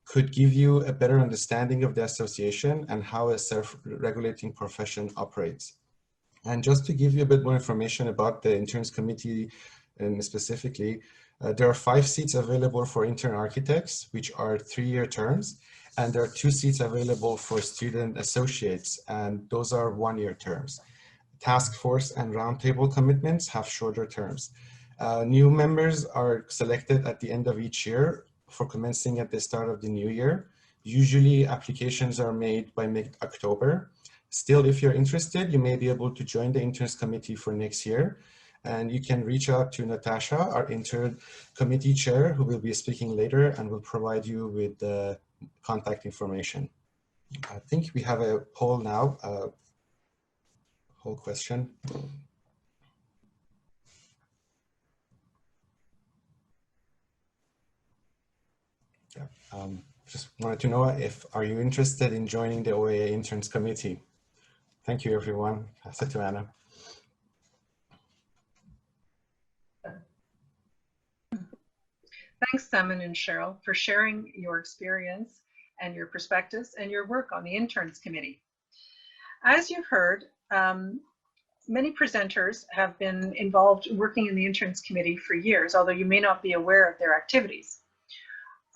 could give you a better understanding of the association and how a self-regulating profession operates. And just to give you a bit more information about the Interns Committee specifically, there are 5 seats available for intern architects, which are 3-year terms, and there are 2 seats available for student associates, and those are 1-year terms. Task force and roundtable commitments have shorter terms. New members are selected at the end of each year for commencing at the start of the new year. Usually applications are made by mid-October. Still, if you're interested, you may be able to join the Interns Committee for next year. And you can reach out to Natasha, our Intern Committee Chair, who will be speaking later and will provide you with the contact information. I think we have a poll now, poll question. Yeah, just wanted to know if, are you interested in joining the OAA Interns Committee? Thank you, everyone. Pass it to Anna. Thanks, Simon and Cheryl, for sharing your experience and your perspectives and your work on the Interns Committee. As you've heard, many presenters have been involved working in the Interns Committee for years, although you may not be aware of their activities.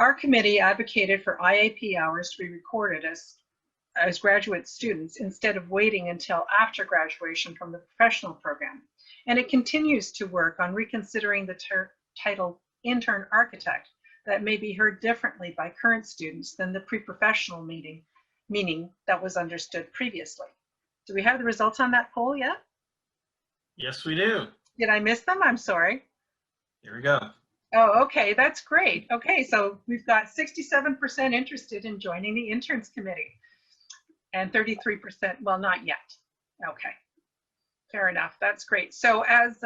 Our committee advocated for IAP hours to be recorded as graduate students instead of waiting until after graduation from the professional program. And it continues to work on reconsidering the title intern architect that may be heard differently by current students than the pre-professional meaning that was understood previously. Do we have the results on that poll yet? Yes, we do. Did I miss them? I'm sorry. Here we go. Oh, okay, that's great. Okay, so we've got 67% interested in joining the Interns Committee and 33%, well, not yet. Okay, fair enough, that's great. So as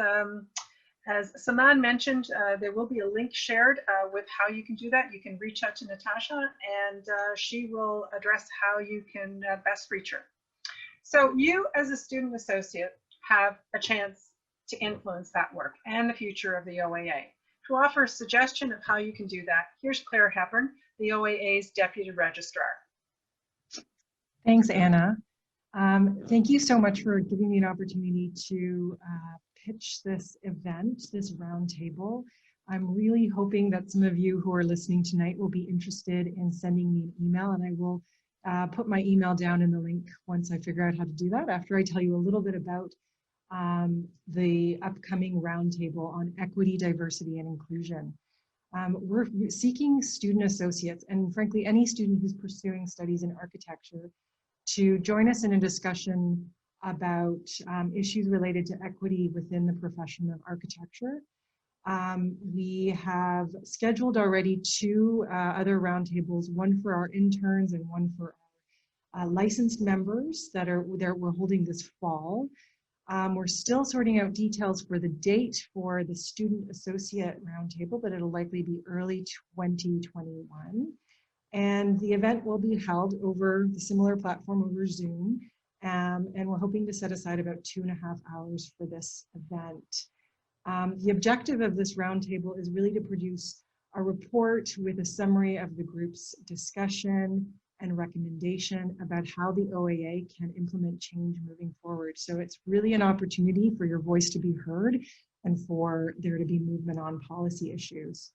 Saman mentioned, there will be a link shared with how you can do that. You can reach out to Natasha and she will address how you can best reach her. So you as a student associate have a chance to influence that work and the future of the OAA. To offer a suggestion of how you can do that, here's Claire Hepburn, the OAA's Deputy Registrar. Thanks, Anna. Thank you so much for giving me an opportunity to pitch this event, this roundtable. I'm really hoping that some of you who are listening tonight will be interested in sending me an email, and I will put my email down in the link once I figure out how to do that, after I tell you a little bit about the upcoming roundtable on equity, diversity, and inclusion. We're seeking student associates, and frankly, any student who's pursuing studies in architecture, to join us in a discussion about issues related to equity within the profession of architecture. We have scheduled already 2 other roundtables, one for our interns and one for our licensed members that we're holding this fall. We're still sorting out details for the date for the student associate roundtable, but it'll likely be early 2021. And the event will be held over the similar platform over Zoom. And we're hoping to set aside about 2.5 hours for this event. The objective of this roundtable is really to produce a report with a summary of the group's discussion and recommendation about how the OAA can implement change moving forward. So it's really an opportunity for your voice to be heard and for there to be movement on policy issues.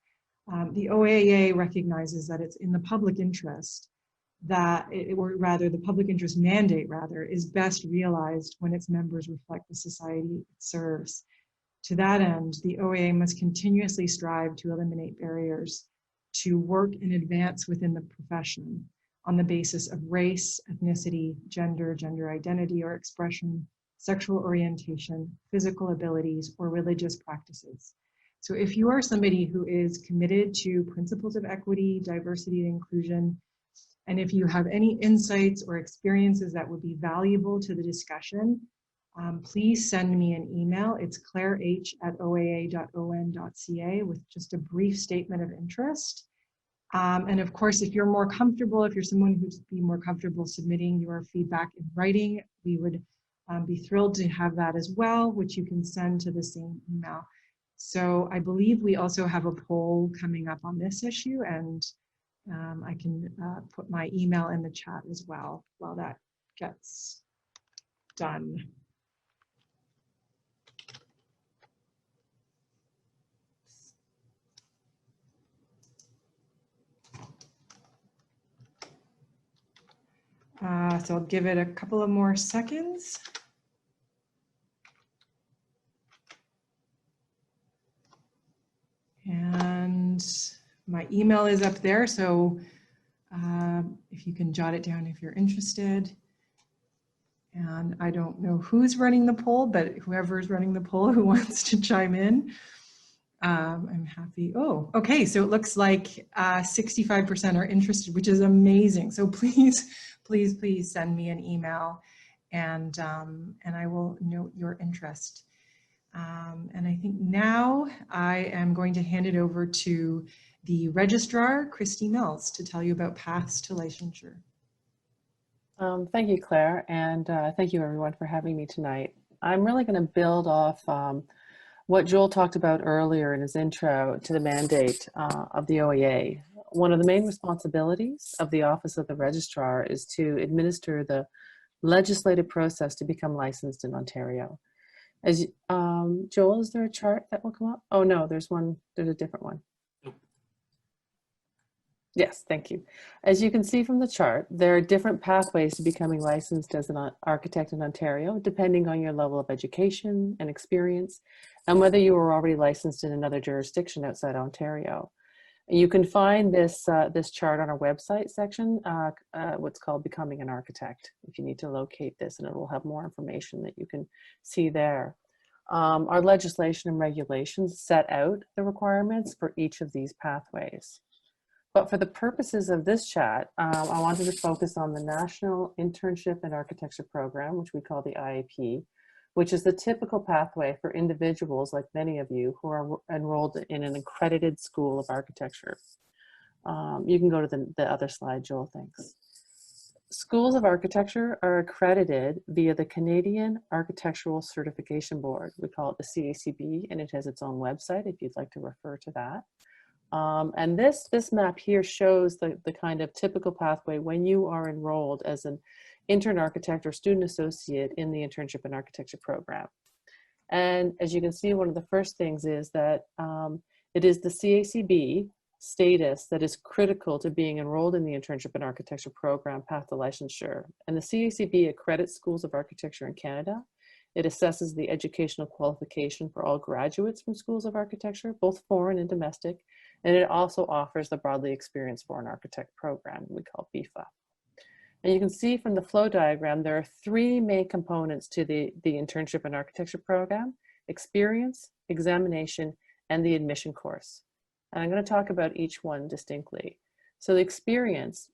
The OAA recognizes that it's in the public interest that, or rather the public interest mandate rather, is best realized when its members reflect the society it serves. To that end, the OAA must continuously strive to eliminate barriers to work and advance within the profession on the basis of race, ethnicity, gender, gender identity or expression, sexual orientation, physical abilities, or religious practices. So if you are somebody who is committed to principles of equity, diversity, and inclusion, and if you have any insights or experiences that would be valuable to the discussion, please send me an email. It's claireh@oaa.on.ca with just a brief statement of interest. And of course, if you're more comfortable, if you're someone who'd be more comfortable submitting your feedback in writing, we would be thrilled to have that as well, which you can send to the same email. So I believe we also have a poll coming up on this issue, and I can put my email in the chat as well while that gets done. So I'll give it a couple of more seconds. my email is up there, so if you can jot it down if you're interested. And I don't know who's running the poll, but whoever's running the poll who wants to chime in, I'm happy. Oh, okay, so it looks like 65% are interested, which is amazing. So please, please, please send me an email, and I will note your interest. And I think now I am going to hand it over to the registrar, Christy Mills, to tell you about paths to licensure. Thank you, Claire, and thank you everyone for having me tonight. I'm really going to build off what Joel talked about earlier in his intro to the mandate of the OAA. One of the main responsibilities of the Office of the Registrar is to administer the legislative process to become licensed in Ontario. As Joel, is there a chart that will come up? Oh no, there's a different one. Yes, thank you. As you can see from the chart, there are different pathways to becoming licensed as an architect in Ontario, depending on your level of education and experience, and whether you are already licensed in another jurisdiction outside Ontario. You can find this chart on our website section, what's called Becoming an Architect, if you need to locate this, and it will have more information that you can see there. Our legislation and regulations set out the requirements for each of these pathways. But for the purposes of this chat, I wanted to focus on the National Internship and Architecture Program, which we call the IAP, which is the typical pathway for individuals like many of you who are enrolled in an accredited school of architecture. You can go to the other slide, Joel, thanks. Schools of architecture are accredited via the Canadian Architectural Certification Board. We call it the CACB, and it has its own website if you'd like to refer to that. And this map here shows the kind of typical pathway when you are enrolled as an intern architect or student associate in the Internship and Architecture program. And as you can see, one of the first things is that it is the CACB status that is critical to being enrolled in the Internship and Architecture program path to licensure. And the CACB accredits schools of architecture in Canada. It assesses the educational qualification for all graduates from schools of architecture, both foreign and domestic. And it also offers the Broadly Experienced Foreign Architect program we call BIFA. And you can see from the flow diagram, there are three main components to the Internship and Architecture program: experience, examination, and the admission course. And I'm going to talk about each one distinctly. So the experience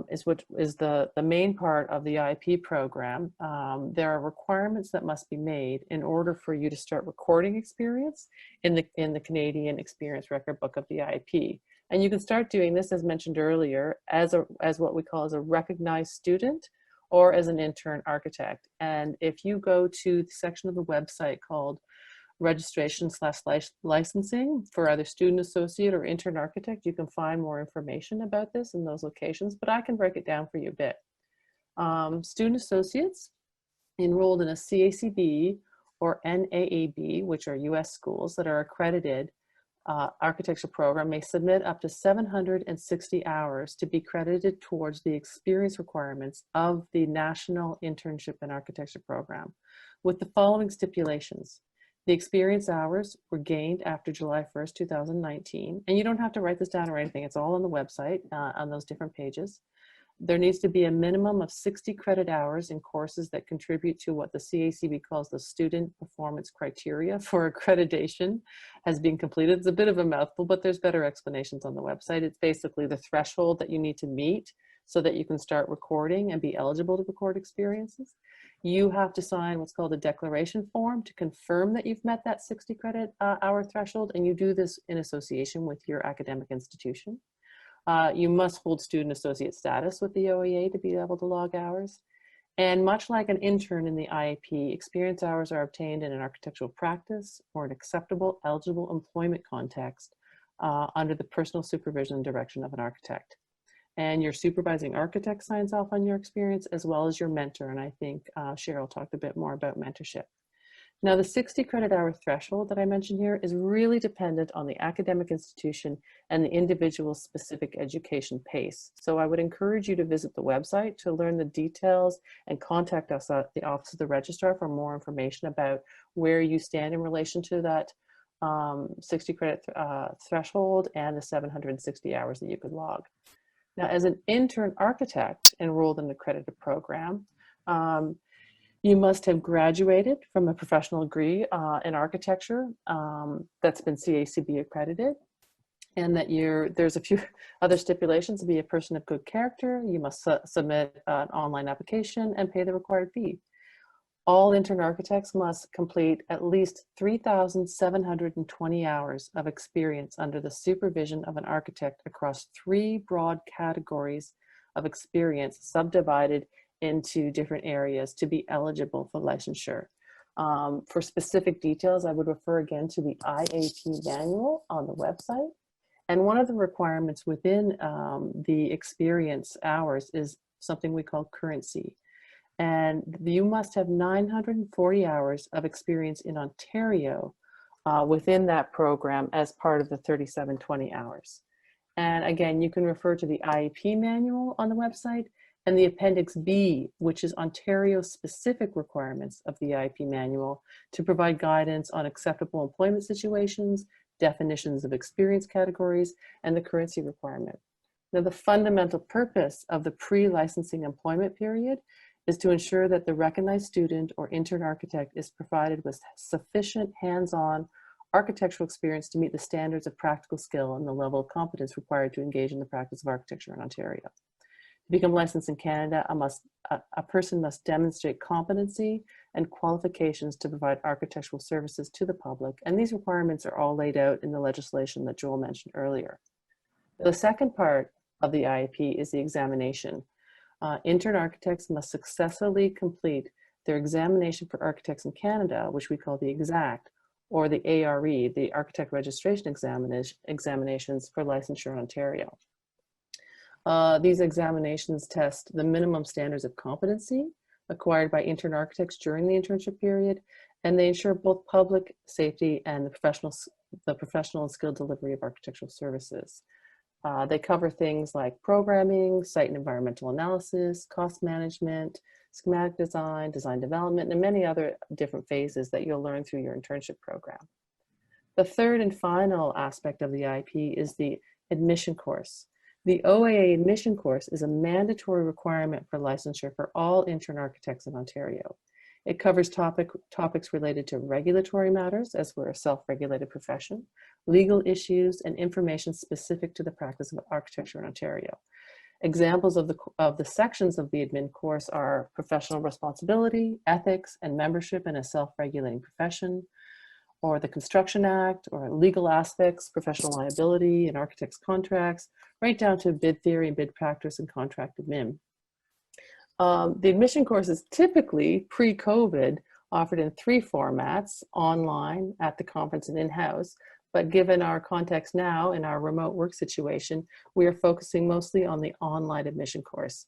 is what is the main part of the IAP program. There are requirements that must be made in order for you to start recording experience in the Canadian Experience Record Book of the IAP. And you can start doing this, as mentioned earlier, as what we call as a recognized student or as an intern architect. And if you go to the section of the website called registration/licensing for either student associate or intern architect, you can find more information about this in those locations, but I can break it down for you a bit. Student associates enrolled in a CACB or NAAB, which are US schools that are accredited architecture program, may submit up to 760 hours to be credited towards the experience requirements of the National Internship and Architecture program, with the following stipulations. The experience hours were gained after July 1st, 2019, and you don't have to write this down or anything. It's all on the website on those different pages. There needs to be a minimum of 60 credit hours in courses that contribute to what the CACB calls the Student Performance Criteria for accreditation has been completed. It's a bit of a mouthful, but there's better explanations on the website. It's basically the threshold that you need to meet so that you can start recording and be eligible to record experiences. You have to sign what's called a declaration form to confirm that you've met that 60 credit hour threshold, and you do this in association with your academic institution. You must hold student associate status with the OAA to be able to log hours. And much like an intern in the IAP, experience hours are obtained in an architectural practice or an acceptable, eligible employment context under the personal supervision and direction of an architect. And your supervising architect signs off on your experience, as well as your mentor. And I think Cheryl talked a bit more about mentorship. Now, the 60 credit hour threshold that I mentioned here is really dependent on the academic institution and the individual's specific education pace. So I would encourage you to visit the website to learn the details and contact us at the Office of the Registrar for more information about where you stand in relation to that 60 credit threshold, and the 760 hours that you could log. Now, as an intern architect enrolled in the accredited program, you must have graduated from a professional degree in architecture that's been CACB accredited, and that there's a few other stipulations. To be a person of good character, you must submit an online application and pay the required fee. All intern architects must complete at least 3,720 hours of experience under the supervision of an architect across 3 broad categories of experience subdivided into different areas to be eligible for licensure. For specific details, I would refer again to the IAP manual on the website. And one of the requirements within the experience hours is something we call currency. And you must have 940 hours of experience in Ontario within that program as part of the 3720 hours. And again, you can refer to the IEP manual on the website and the Appendix B, which is Ontario-specific requirements of the IEP manual to provide guidance on acceptable employment situations, definitions of experience categories, and the currency requirement. Now, the fundamental purpose of the pre-licensing employment period is to ensure that the recognized student or intern architect is provided with sufficient hands-on architectural experience to meet the standards of practical skill and the level of competence required to engage in the practice of architecture in Ontario. To become licensed in Canada, a person must demonstrate competency and qualifications to provide architectural services to the public, and these requirements are all laid out in the legislation that Joel mentioned earlier. The second part of the IEP is the examination. Intern architects must successfully complete their examination for architects in Canada, which we call the EXACT, or the ARE, the Architect Registration Examinations for licensure in Ontario. These examinations test the minimum standards of competency acquired by intern architects during the internship period, and they ensure both public safety and the professional and skilled delivery of architectural services. They cover things like programming, site and environmental analysis, cost management, schematic design, design development, and many other different phases that you'll learn through your internship program. The third and final aspect of the IEP is the admission course. The OAA admission course is a mandatory requirement for licensure for all intern architects in Ontario. It covers topics related to regulatory matters, as we're a self-regulated profession, legal issues, and information specific to the practice of architecture in Ontario. Examples of the sections of the admin course are professional responsibility, ethics, and membership in a self-regulating profession, or the Construction Act, or legal aspects, professional liability, and architects' contracts, right down to bid theory and bid practice and contract admin. The admission course is typically, pre-COVID, offered in 3 formats: online, at the conference, and in-house. But given our context now in our remote work situation, we are focusing mostly on the online admission course.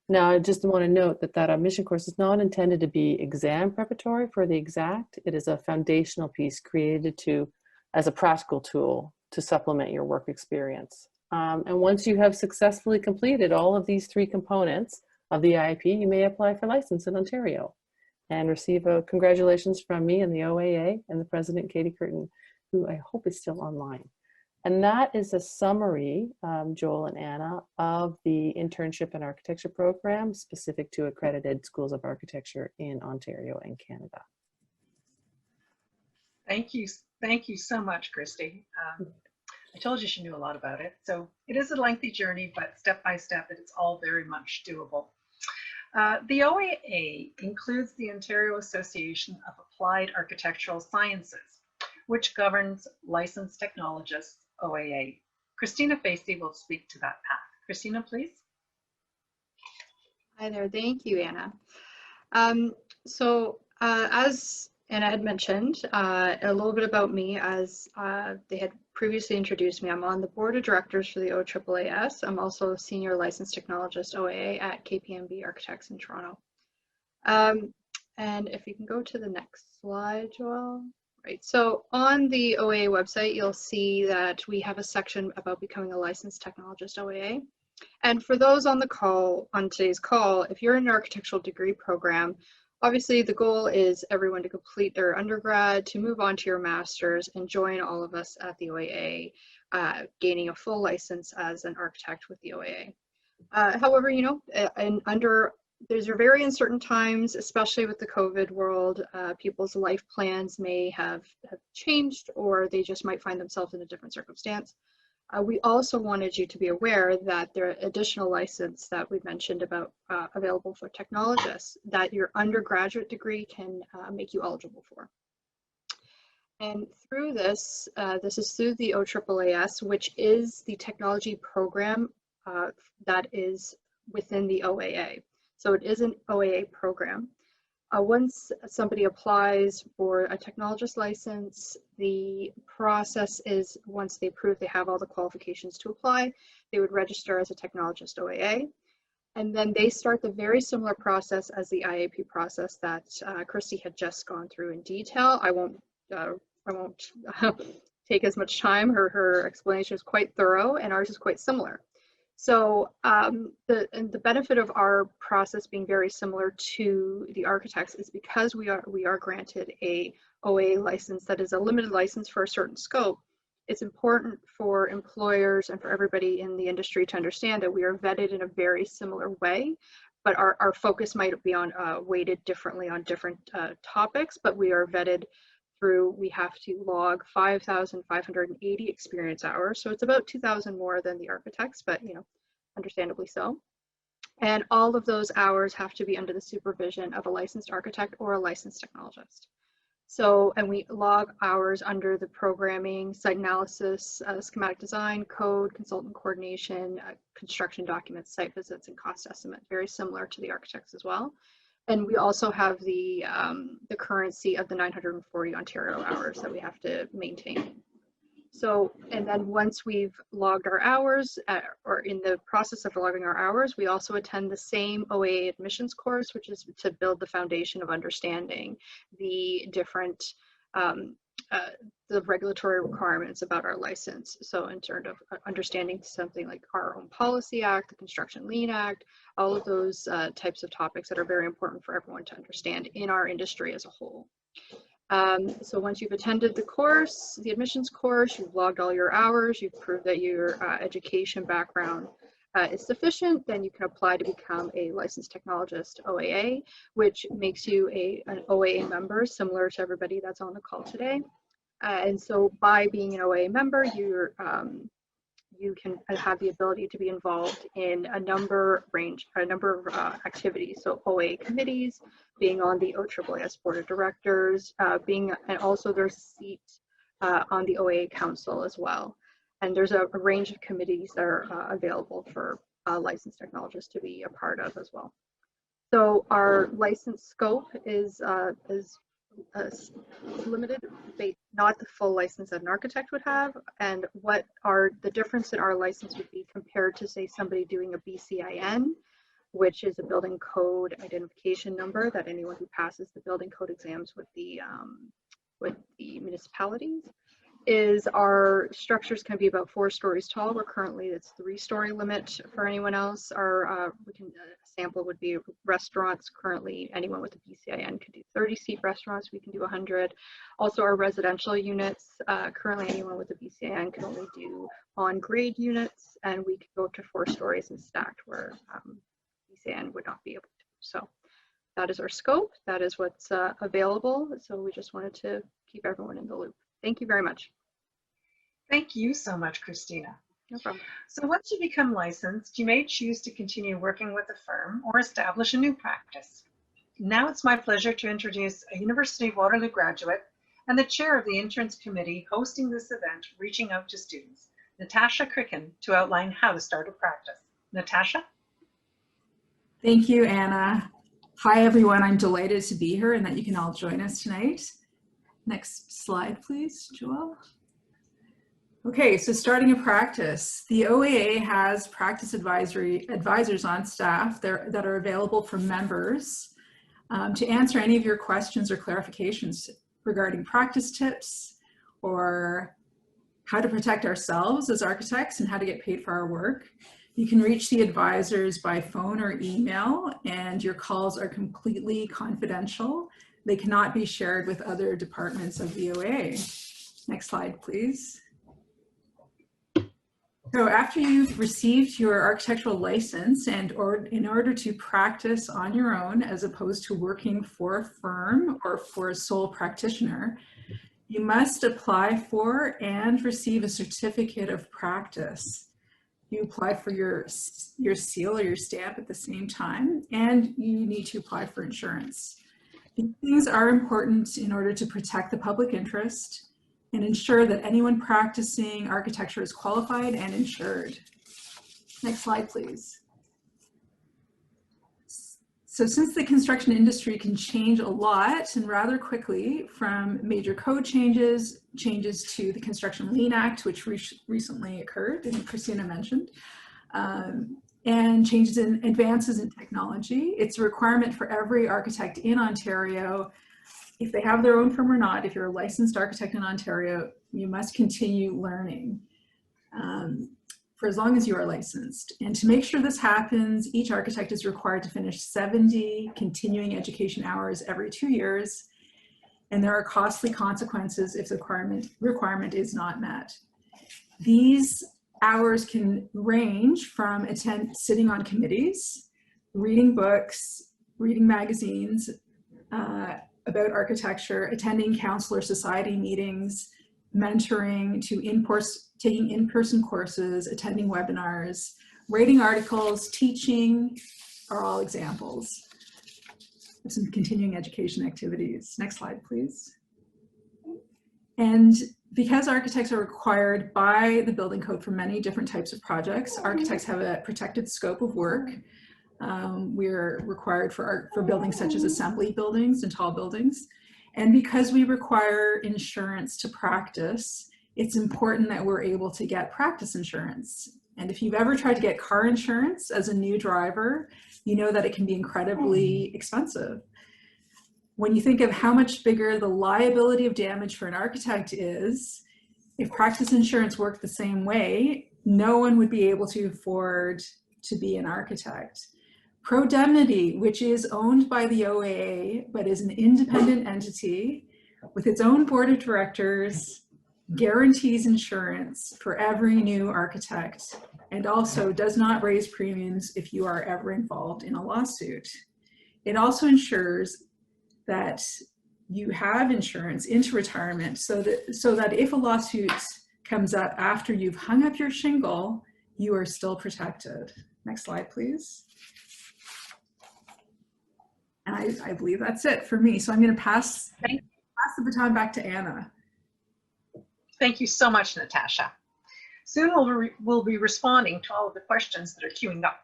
Now, I just want to note that admission course is not intended to be exam preparatory for the EXACT. It is a foundational piece created as a practical tool to supplement your work experience. And once you have successfully completed all of these 3 components of the IEP, you may apply for license in Ontario and receive a congratulations from me and the OAA and the president, Katie Curtin, who I hope is still online. And that is a summary, Joel and Anna, of the internship and architecture program specific to accredited schools of architecture in Ontario and Canada. Thank you so much, Christy. I told you she knew a lot about it. So it is a lengthy journey, but step by step, it's all very much doable. The OAA includes the Ontario Association of Applied Architectural Sciences, which governs licensed technologists, OAA. Christina Facey will speak to that path. Christina, please. Hi there, thank you, Anna. As Anna had mentioned, a little bit about me, as they had previously introduced me. I'm on the board of directors for the OAAS. I'm also a senior licensed technologist OAA at KPMG Architects in Toronto. And if you can go to the next slide, Joelle. Right, so on the OAA website, you'll see that we have a section about becoming a licensed technologist OAA. And for those on the call, on today's call, if you're in an architectural degree program, obviously the goal is everyone to complete their undergrad, to move on to your master's and join all of us at the OAA, gaining a full license as an architect with the OAA. However, you know, these are very uncertain times, especially with the COVID world. People's life plans may have changed, or they just might find themselves in a different circumstance. We also wanted you to be aware that there are additional license that we mentioned about available for technologists that your undergraduate degree can make you eligible for. And through this, this is through the OAAS, which is the technology program that is within the OAA. So it is an OAA program. Once somebody applies for a technologist license, the process is once they prove they have all the qualifications to apply, they would register as a technologist OAA. And then they start the very similar process as the IAP process that Christy had just gone through in detail. I won't take as much time. Her explanation is quite thorough, and ours is quite similar. So the benefit of our process being very similar to the architects is because we are granted a OAA license that is a limited license for a certain scope. It's important for employers and for everybody in the industry to understand that we are vetted in a very similar way, but our focus might be on weighted differently on different topics, but we are vetted through, we have to log 5,580 experience hours. So it's about 2,000 more than the architects, but you know, understandably so. And all of those hours have to be under the supervision of a licensed architect or a licensed technologist. So, and we log hours under the programming, site analysis, schematic design, code, consultant coordination, construction documents, site visits, and cost estimate, very similar to the architects as well. And we also have the currency of the 940 Ontario hours that we have to maintain. So, and then once we've logged our hours, or in the process of logging our hours, we also attend the same OAA admissions course, which is to build the foundation of understanding the different, the regulatory requirements about our license. So in terms of understanding something like our own policy act, the Construction Lien Act, all of those types of topics that are very important for everyone to understand in our industry as a whole. So once you've attended the course, the admissions course, you've logged all your hours, you've proved that your education background is sufficient, then you can apply to become a licensed technologist OAA, which makes you an OAA member, similar to everybody that's on the call today. And so by being an OAA member, you can have the ability to be involved in a number of activities. So OAA committees, being on the OAAS board of directors, and also there's a seat on the OAA Council as well. And there's a range of committees that are available for licensed technologists to be a part of as well. So our license scope is limited, not the full license that an architect would have, and what are the difference in our license would be compared to, say, somebody doing a BCIN, which is a building code identification number that anyone who passes the building code exams with the municipalities. Is our structures can be about 4 stories tall. We're currently, it's 3-story limit for anyone else. Our sample would be restaurants. Currently, anyone with a BCIN could do 30-seat restaurants. We can do 100. Also, our residential units. Currently, anyone with a BCIN can only do on-grade units, and we could go up to 4 stories and stacked, where BCIN would not be able to. So that is our scope. That is what's available. So we just wanted to keep everyone in the loop. Thank you very much. Thank you so much, Christina. No problem. So once you become licensed, you may choose to continue working with a firm or establish a new practice. Now it's my pleasure to introduce a University of Waterloo graduate and the chair of the Interns Committee hosting this event, reaching out to students, Natasha Cricken, to outline how to start a practice. Natasha? Thank you, Anna. Hi, everyone. I'm delighted to be here and that you can all join us tonight. Next slide, please, Joelle. Okay, so starting a practice. The OAA has practice advisors on staff that are available for members to answer any of your questions or clarifications regarding practice tips, or how to protect ourselves as architects and how to get paid for our work. You can reach the advisors by phone or email, and your calls are completely confidential. They cannot be shared with other departments of the OAA. Next slide, please. So after you've received your architectural license or in order to practice on your own, as opposed to working for a firm or for a sole practitioner, you must apply for and receive a certificate of practice. You apply for your seal or your stamp at the same time, and you need to apply for insurance. These things are important in order to protect the public interest and ensure that anyone practicing architecture is qualified and insured. Next slide, please. So since the construction industry can change a lot and rather quickly, from major code changes to the Construction Lien Act, which recently occurred and Christina mentioned, and changes in advances in technology, it's a requirement for every architect in Ontario, if they have their own firm or not, if you're a licensed architect in Ontario, you must continue learning for as long as you are licensed. And to make sure this happens, each architect is required to finish 70 continuing education hours every 2 years. And there are costly consequences if the requirement is not met. These hours can range from sitting on committees, reading books, reading magazines, about architecture, attending council or society meetings, mentoring, to taking in-person courses, attending webinars, writing articles, teaching are all examples of some continuing education activities. Next slide, please. And because architects are required by the building code for many different types of projects, architects have a protected scope of work. We're required for buildings such as assembly buildings and tall buildings. And because we require insurance to practice, it's important that we're able to get practice insurance. And if you've ever tried to get car insurance as a new driver, you know that it can be incredibly expensive. When you think of how much bigger the liability of damage for an architect is, if practice insurance worked the same way, no one would be able to afford to be an architect. Prodemnity, which is owned by the OAA, but is an independent entity with its own board of directors, guarantees insurance for every new architect, and also does not raise premiums if you are ever involved in a lawsuit. It also ensures that you have insurance into retirement so that if a lawsuit comes up after you've hung up your shingle, you are still protected. Next slide, please. And I believe that's it for me. So I'm going to pass the baton back to Anna. Thank you so much, Natasha. Soon we'll be responding to all of the questions that are queuing up.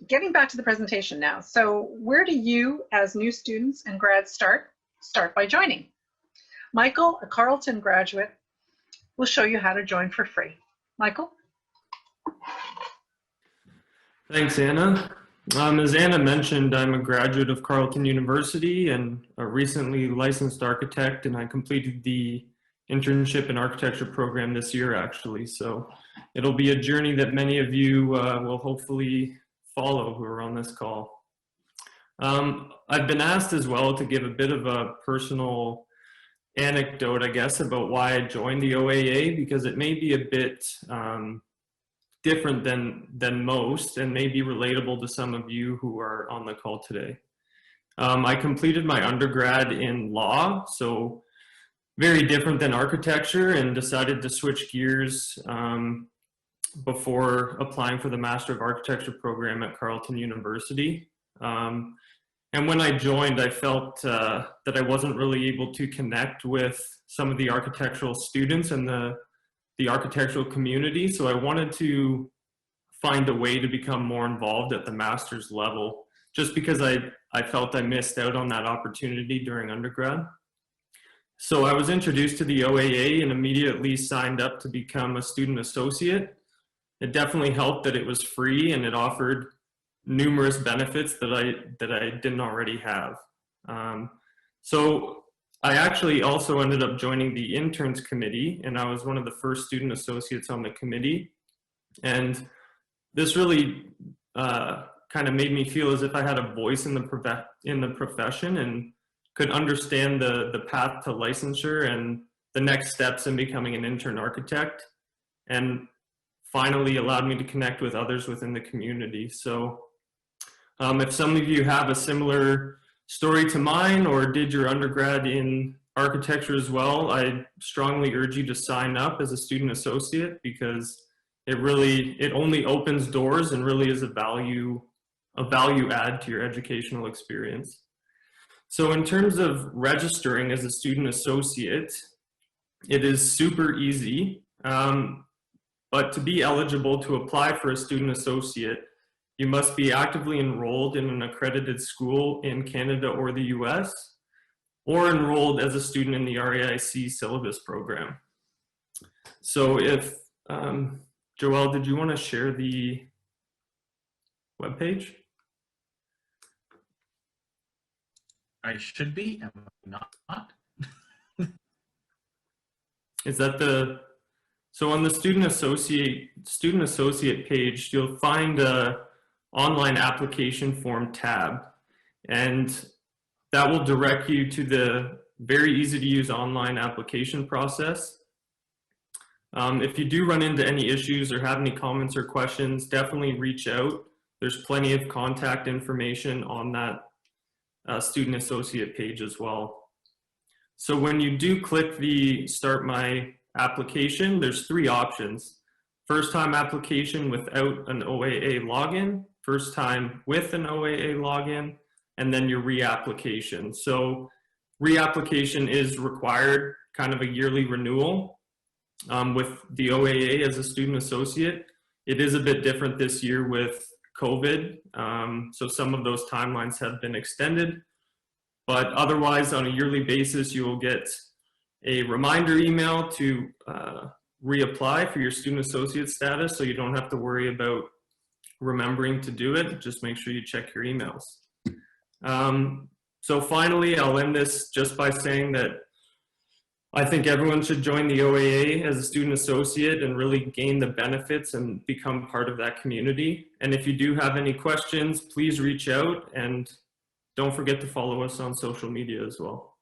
Getting back to the presentation now. So where do you as new students and grads start? Start by joining. Michael, a Carleton graduate, will show you how to join for free. Michael? Thanks, Anna. As Anna mentioned, I'm a graduate of Carleton University and a recently licensed architect, and I completed the internship in architecture program this year, actually. So it'll be a journey that many of you will hopefully follow who are on this call. I've been asked as well to give a bit of a personal anecdote, I guess, about why I joined the OAA, because it may be a bit different than most and may be relatable to some of you who are on the call today. I completed my undergrad in law, so very different than architecture, and decided to switch gears before applying for the Master of Architecture program at Carleton University. And when I joined, I felt that I wasn't really able to connect with some of the architectural students and the architectural community. So I wanted to find a way to become more involved at the master's level, just because I felt I missed out on that opportunity during undergrad. So I was introduced to the OAA and immediately signed up to become a student associate. It definitely helped that it was free and it offered numerous benefits that I didn't already have. So I actually also ended up joining the Interns Committee, and I was one of the first student associates on the committee. And this really kind of made me feel as if I had a voice in the profession and could understand the path to licensure and the next steps in becoming an intern architect, and finally allowed me to connect with others within the community. So if some of you have a similar story to mine or did your undergrad in architecture as well, I strongly urge you to sign up as a student associate, because it only opens doors and really is a value add to your educational experience. So in terms of registering as a student associate, it is super easy, but to be eligible to apply for a student associate, you must be actively enrolled in an accredited school in Canada or the US, or enrolled as a student in the RAIC syllabus program. So if, Joelle, did you want to share the webpage? I should be, am I not? Is that so on the student associate page, you'll find a online application form tab, and that will direct you to the very easy to use online application process. If you do run into any issues or have any comments or questions, definitely reach out. There's plenty of contact information on that student associate page as well. So when you do click the Start My Application, there's 3 options. First time application without an OAA login, first time with an OAA login, and then your reapplication. So reapplication is required, kind of a yearly renewal with the OAA as a student associate. It is a bit different this year with COVID, so some of those timelines have been extended, but otherwise on a yearly basis, you will get a reminder email to reapply for your student associate status, so you don't have to worry about remembering to do it. Just make sure you check your emails. So finally, I'll end this just by saying that I think everyone should join the OAA as a student associate and really gain the benefits and become part of that community. And if you do have any questions, please reach out, and don't forget to follow us on social media as well.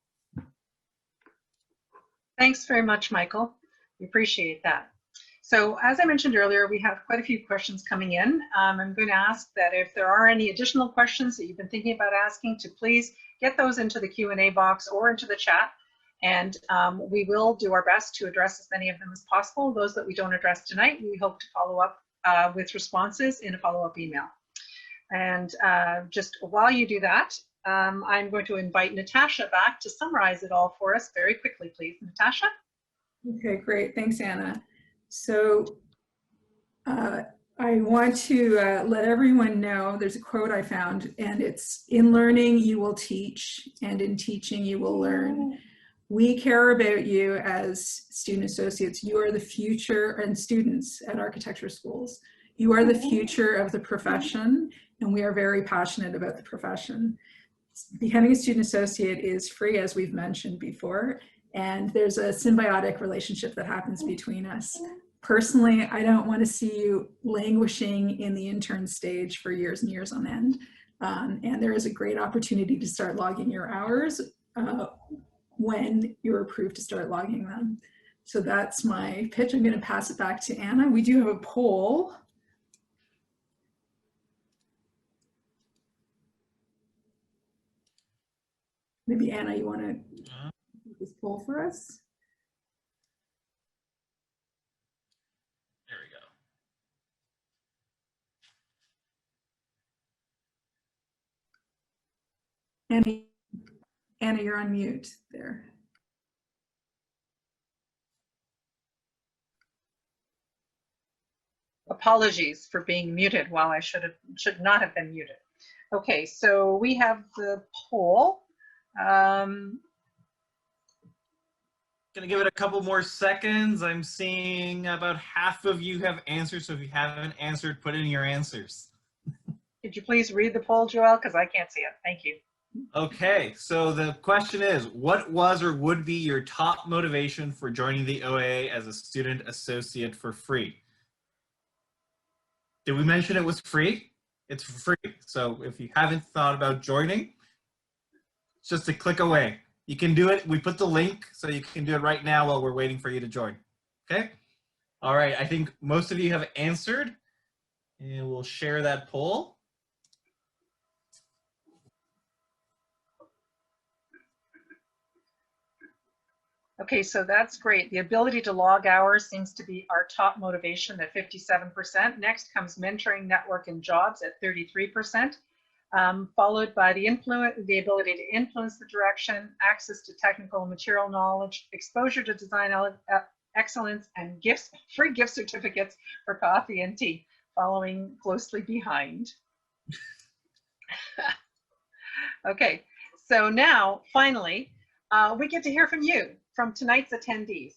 Thanks very much, Michael. We appreciate that. So as I mentioned earlier, we have quite a few questions coming in. I'm going to ask that if there are any additional questions that you've been thinking about asking, to please get those into the Q&A box or into the chat. And we will do our best to address as many of them as possible. Those that we don't address tonight, we hope to follow up with responses in a follow-up email. And just while you do that, I'm going to invite Natasha back to summarize it all for us very quickly, please. Natasha? Okay, great. Thanks, Anna. So I want to let everyone know there's a quote I found, and it's, "In learning, you will teach, and in teaching, you will learn." We care about you as student associates. You are the future, and students at architecture schools. You are the future of the profession, and we are very passionate about the profession. Becoming a student associate is free, as we've mentioned before, and there's a symbiotic relationship that happens between us. Personally, I don't want to see you languishing in the intern stage for years and years on end. And there is a great opportunity to start logging your hours when you're approved to start logging them. So that's my pitch. I'm going to pass it back to Anna. We do have a poll. Maybe Anna, you want to do this poll for us? There we go. Anna, you're on mute there. Apologies for being muted while I should not have been muted. Okay, so we have the poll. Gonna give it a couple more seconds. I'm seeing about half of you have answered, so if you haven't answered, put in your answers. Could you please read the poll, Joelle, because I can't see it. Thank you. Okay, so the question is, what was or would be your top motivation for joining the OAA as a student associate for free? Did we mention it was free? It's free. So if you haven't thought about joining, it's just a click away. You can do it. We put the link so you can do it right now while we're waiting for you to join. Okay? All right. I think most of you have answered, and we'll share that poll. Okay, so that's great. The ability to log hours seems to be our top motivation at 57%. Next comes mentoring, network, and jobs at 33%, followed by the ability to influence the direction, access to technical and material knowledge, exposure to design excellence, and gifts, free gift certificates for coffee and tea, following closely behind. Okay, so now, finally, we get to hear from you, from tonight's attendees.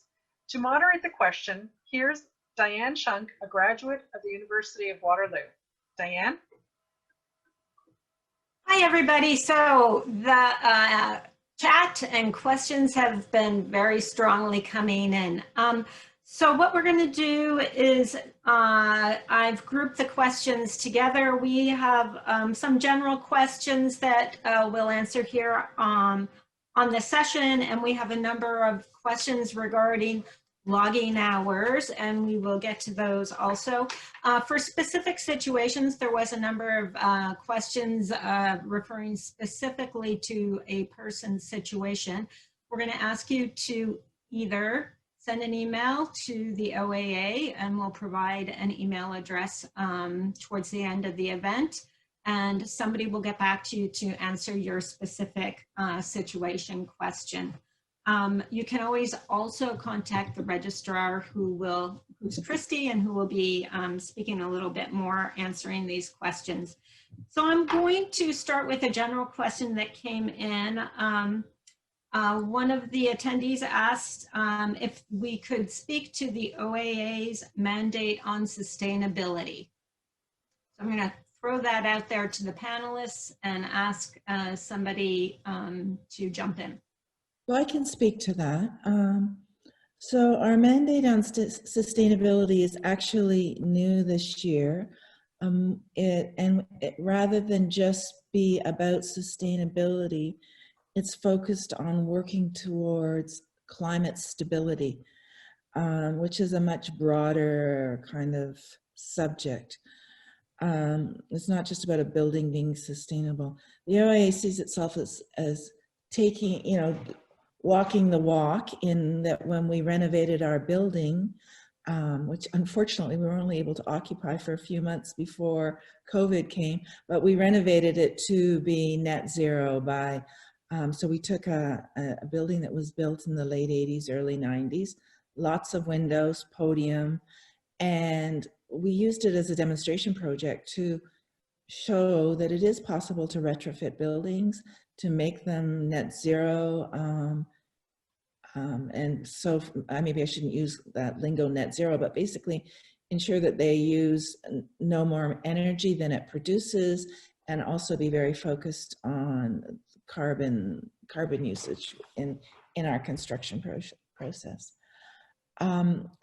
To moderate the question, here's Diane Shunk, a graduate of the University of Waterloo. Diane? Hi, everybody. So the chat and questions have been very strongly coming in. So what we're going to do is I've grouped the questions together. We have some general questions that we'll answer here on the session, and we have a number of questions regarding logging hours, and we will get to those also. For specific situations, there was a number of questions referring specifically to a person's situation. We're going to ask you to either send an email to the OAA, and we'll provide an email address towards the end of the event, and somebody will get back to you to answer your specific situation question. You can always also contact the registrar, who's Christy, and who will be speaking a little bit more, answering these questions. So I'm going to start with a general question that came in. One of the attendees asked if we could speak to the OAA's mandate on sustainability. So I'm going to throw that out there to the panelists and ask somebody to jump in. Well, I can speak to that. So our mandate on sustainability is actually new this year. Rather than just be about sustainability, it's focused on working towards climate stability, which is a much broader kind of subject. It's not just about a building being sustainable. The OAA sees itself as taking, walking the walk, in that when we renovated our building, which unfortunately we were only able to occupy for a few months before COVID came, but we renovated it to be net zero by, so we took a building that was built in the late 80s, early 90s, lots of windows, podium, and we used it as a demonstration project to show that it is possible to retrofit buildings, to make them net zero. And so maybe I shouldn't use that lingo, net zero, but basically ensure that they use no more energy than it produces, and also be very focused on carbon usage in our construction process.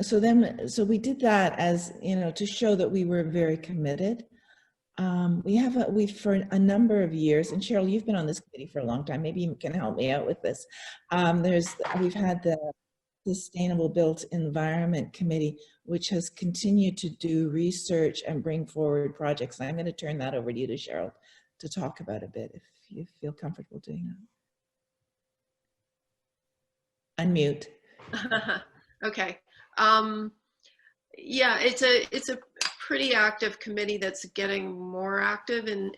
So we did that as, to show that we were very committed. We've for a number of years, and Cheryl, you've been on this committee for a long time, maybe you can help me out with this. We've had the Sustainable Built Environment Committee, which has continued to do research and bring forward projects. I'm going to turn that over to you, to Cheryl, to talk about a bit, if you feel comfortable doing that. Unmute. Okay. Yeah, it's a pretty active committee that's getting more active in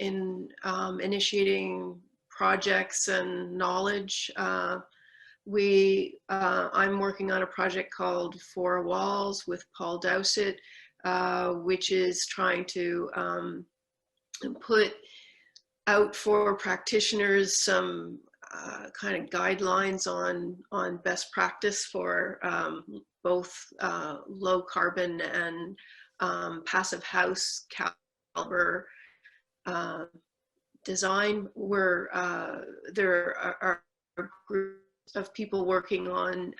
initiating projects and knowledge. I'm working on a project called Four Walls with Paul Dowsett, which is trying to put out for practitioners some kind of guidelines on best practice for both low carbon and passive house caliber design, where there are groups of people working on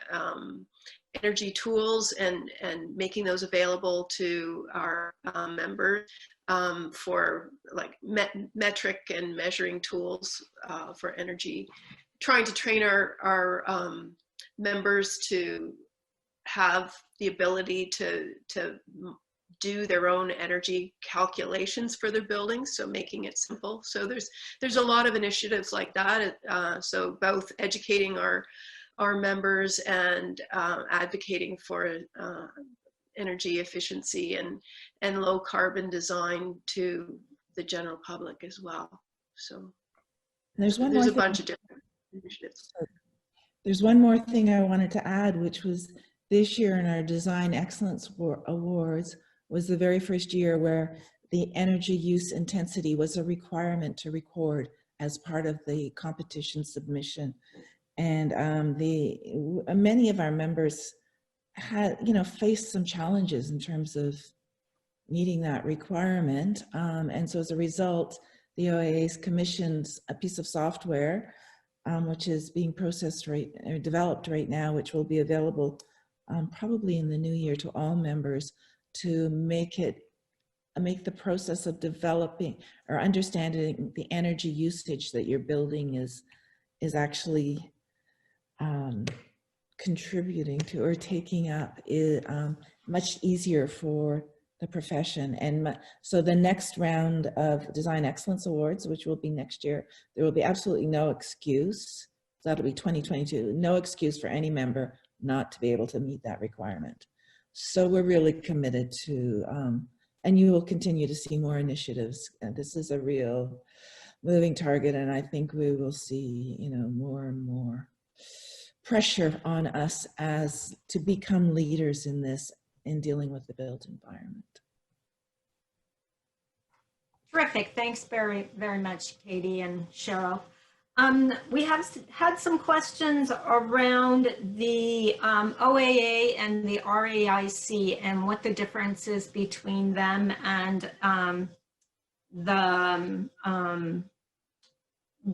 energy tools and making those available to our members for like metric and measuring tools for energy, trying to train our members to have the ability to do their own energy calculations for their buildings, so making it simple. So there's a lot of initiatives like that. So both educating our members and advocating for energy efficiency and low carbon design to the general public as well. So there's a bunch of different initiatives. There's one more thing I wanted to add, which was this year in our Design Excellence Awards was the very first year where the energy use intensity was a requirement to record as part of the competition submission. And many of our members had, faced some challenges in terms of meeting that requirement. And so as a result, the OAA's commissions a piece of software, which is being developed right now, which will be available probably in the new year to all members, to make the process of developing or understanding the energy usage that your building is actually contributing to or taking up is much easier for the profession. And so the next round of Design Excellence Awards, which will be next year, there will be absolutely no excuse. That'll be 2022, no excuse for any member not to be able to meet that requirement. So we're really committed to, and you will continue to see more initiatives. And this is a real moving target, and I think we will see, more and more pressure on us as to become leaders in this, in dealing with the built environment. Terrific. Thanks very, very much, Katie and Cheryl. We have had some questions around the OAA and the RAIC and what the difference is between them and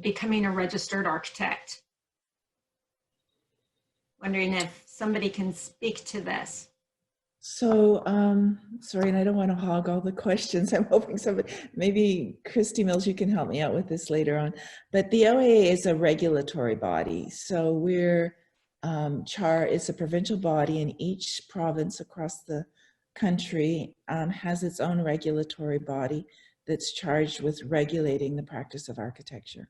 becoming a registered architect. Wondering if somebody can speak to this. So, sorry, and I don't want to hog all the questions. I'm hoping somebody, maybe Christy Mills, you can help me out with this later on. But the OAA is a regulatory body. So we're, it's a provincial body, and each province across the country has its own regulatory body that's charged with regulating the practice of architecture.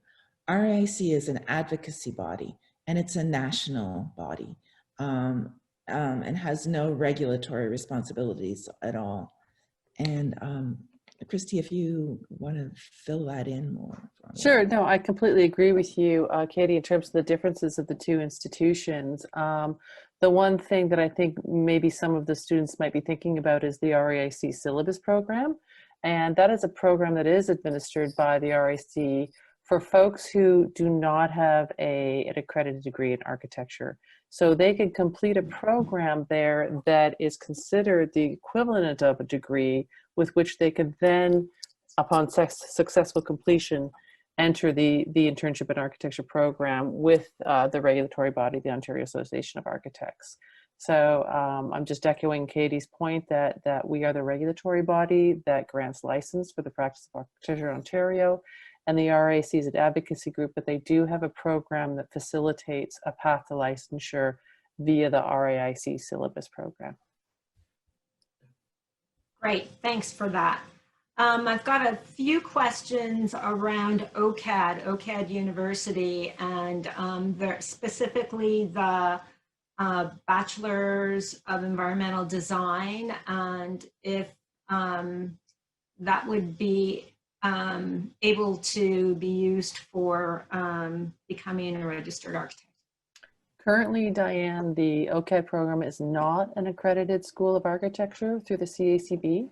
RAIC is an advocacy body, and it's a national body. And has no regulatory responsibilities at all. And Christy, if you want to fill that in more. Sure, no, I completely agree with you, Katie, in terms of the differences of the two institutions. The one thing that I think maybe some of the students might be thinking about is the RAIC syllabus program. And that is a program that is administered by the RAIC for folks who do not have an accredited degree in architecture. So they can complete a program there that is considered the equivalent of a degree with which they could then, upon successful completion, enter the internship in architecture program with the regulatory body, the Ontario Association of Architects. So I'm just echoing Katie's point that we are the regulatory body that grants license for the practice of architecture in Ontario. And the RAIC is an advocacy group, but they do have a program that facilitates a path to licensure via the RAIC syllabus program. Great, thanks for that. I've got a few questions around OCAD University, and specifically the Bachelor's of Environmental Design, and if that would be able to be used for becoming a registered architect. Currently, Diane, the OCAD program is not an accredited school of architecture through the CACB.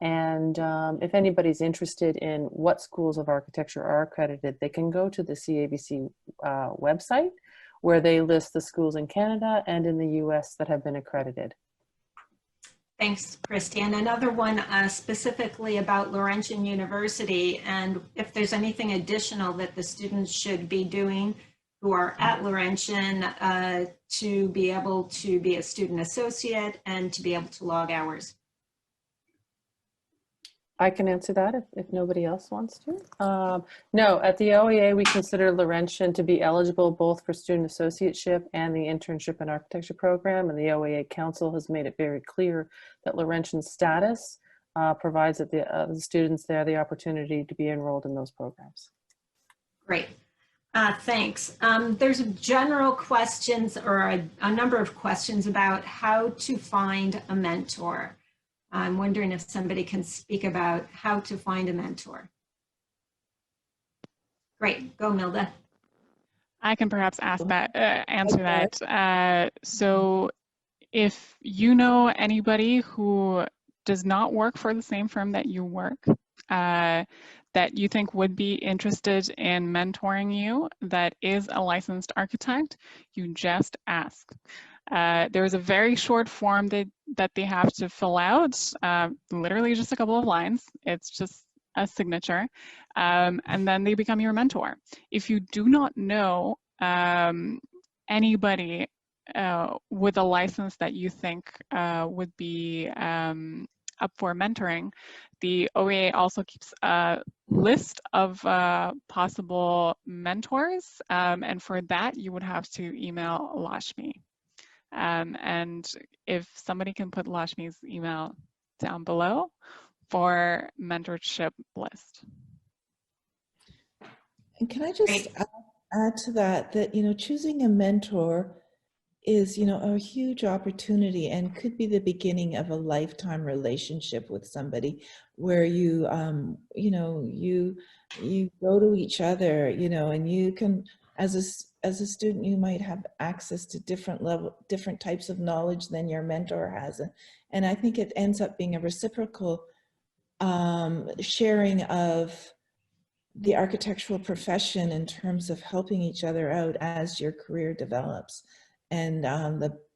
And if anybody's interested in what schools of architecture are accredited, they can go to the CABC website, where they list the schools in Canada and in the US that have been accredited. Thanks, Christy. And another one specifically about Laurentian University, and if there's anything additional that the students should be doing who are at Laurentian to be able to be a student associate and to be able to log hours? I can answer that if nobody else wants to. No, at the OAA, we consider Laurentian to be eligible both for student associateship and the internship and architecture program, and the OAA Council has made it very clear that Laurentian's status provides that the students there the opportunity to be enrolled in those programs. Great. Thanks. There's general questions or a number of questions about how to find a mentor. I'm wondering if somebody can speak about how to find a mentor. Great, go Milda. I can perhaps ask that, answer that. So if you know anybody who does not work for the same firm that you work, that you think would be interested in mentoring you, that is a licensed architect, you just ask. There is a very short form that they have to fill out, literally just a couple of lines. It's just a signature, and then they become your mentor. If you do not know anybody with a license that you think would be up for mentoring, the OAA also keeps a list of possible mentors, and for that you would have to email Lashmi. And if somebody can put Lashmi's email down below for mentorship list. And can I just add to that, you know, choosing a mentor is, you know, a huge opportunity and could be the beginning of a lifetime relationship with somebody where you, you know, you go to each other, you know, and you can, as a student, you might have access to different types of knowledge than your mentor has. And I think it ends up being a reciprocal sharing of the architectural profession in terms of helping each other out as your career develops. And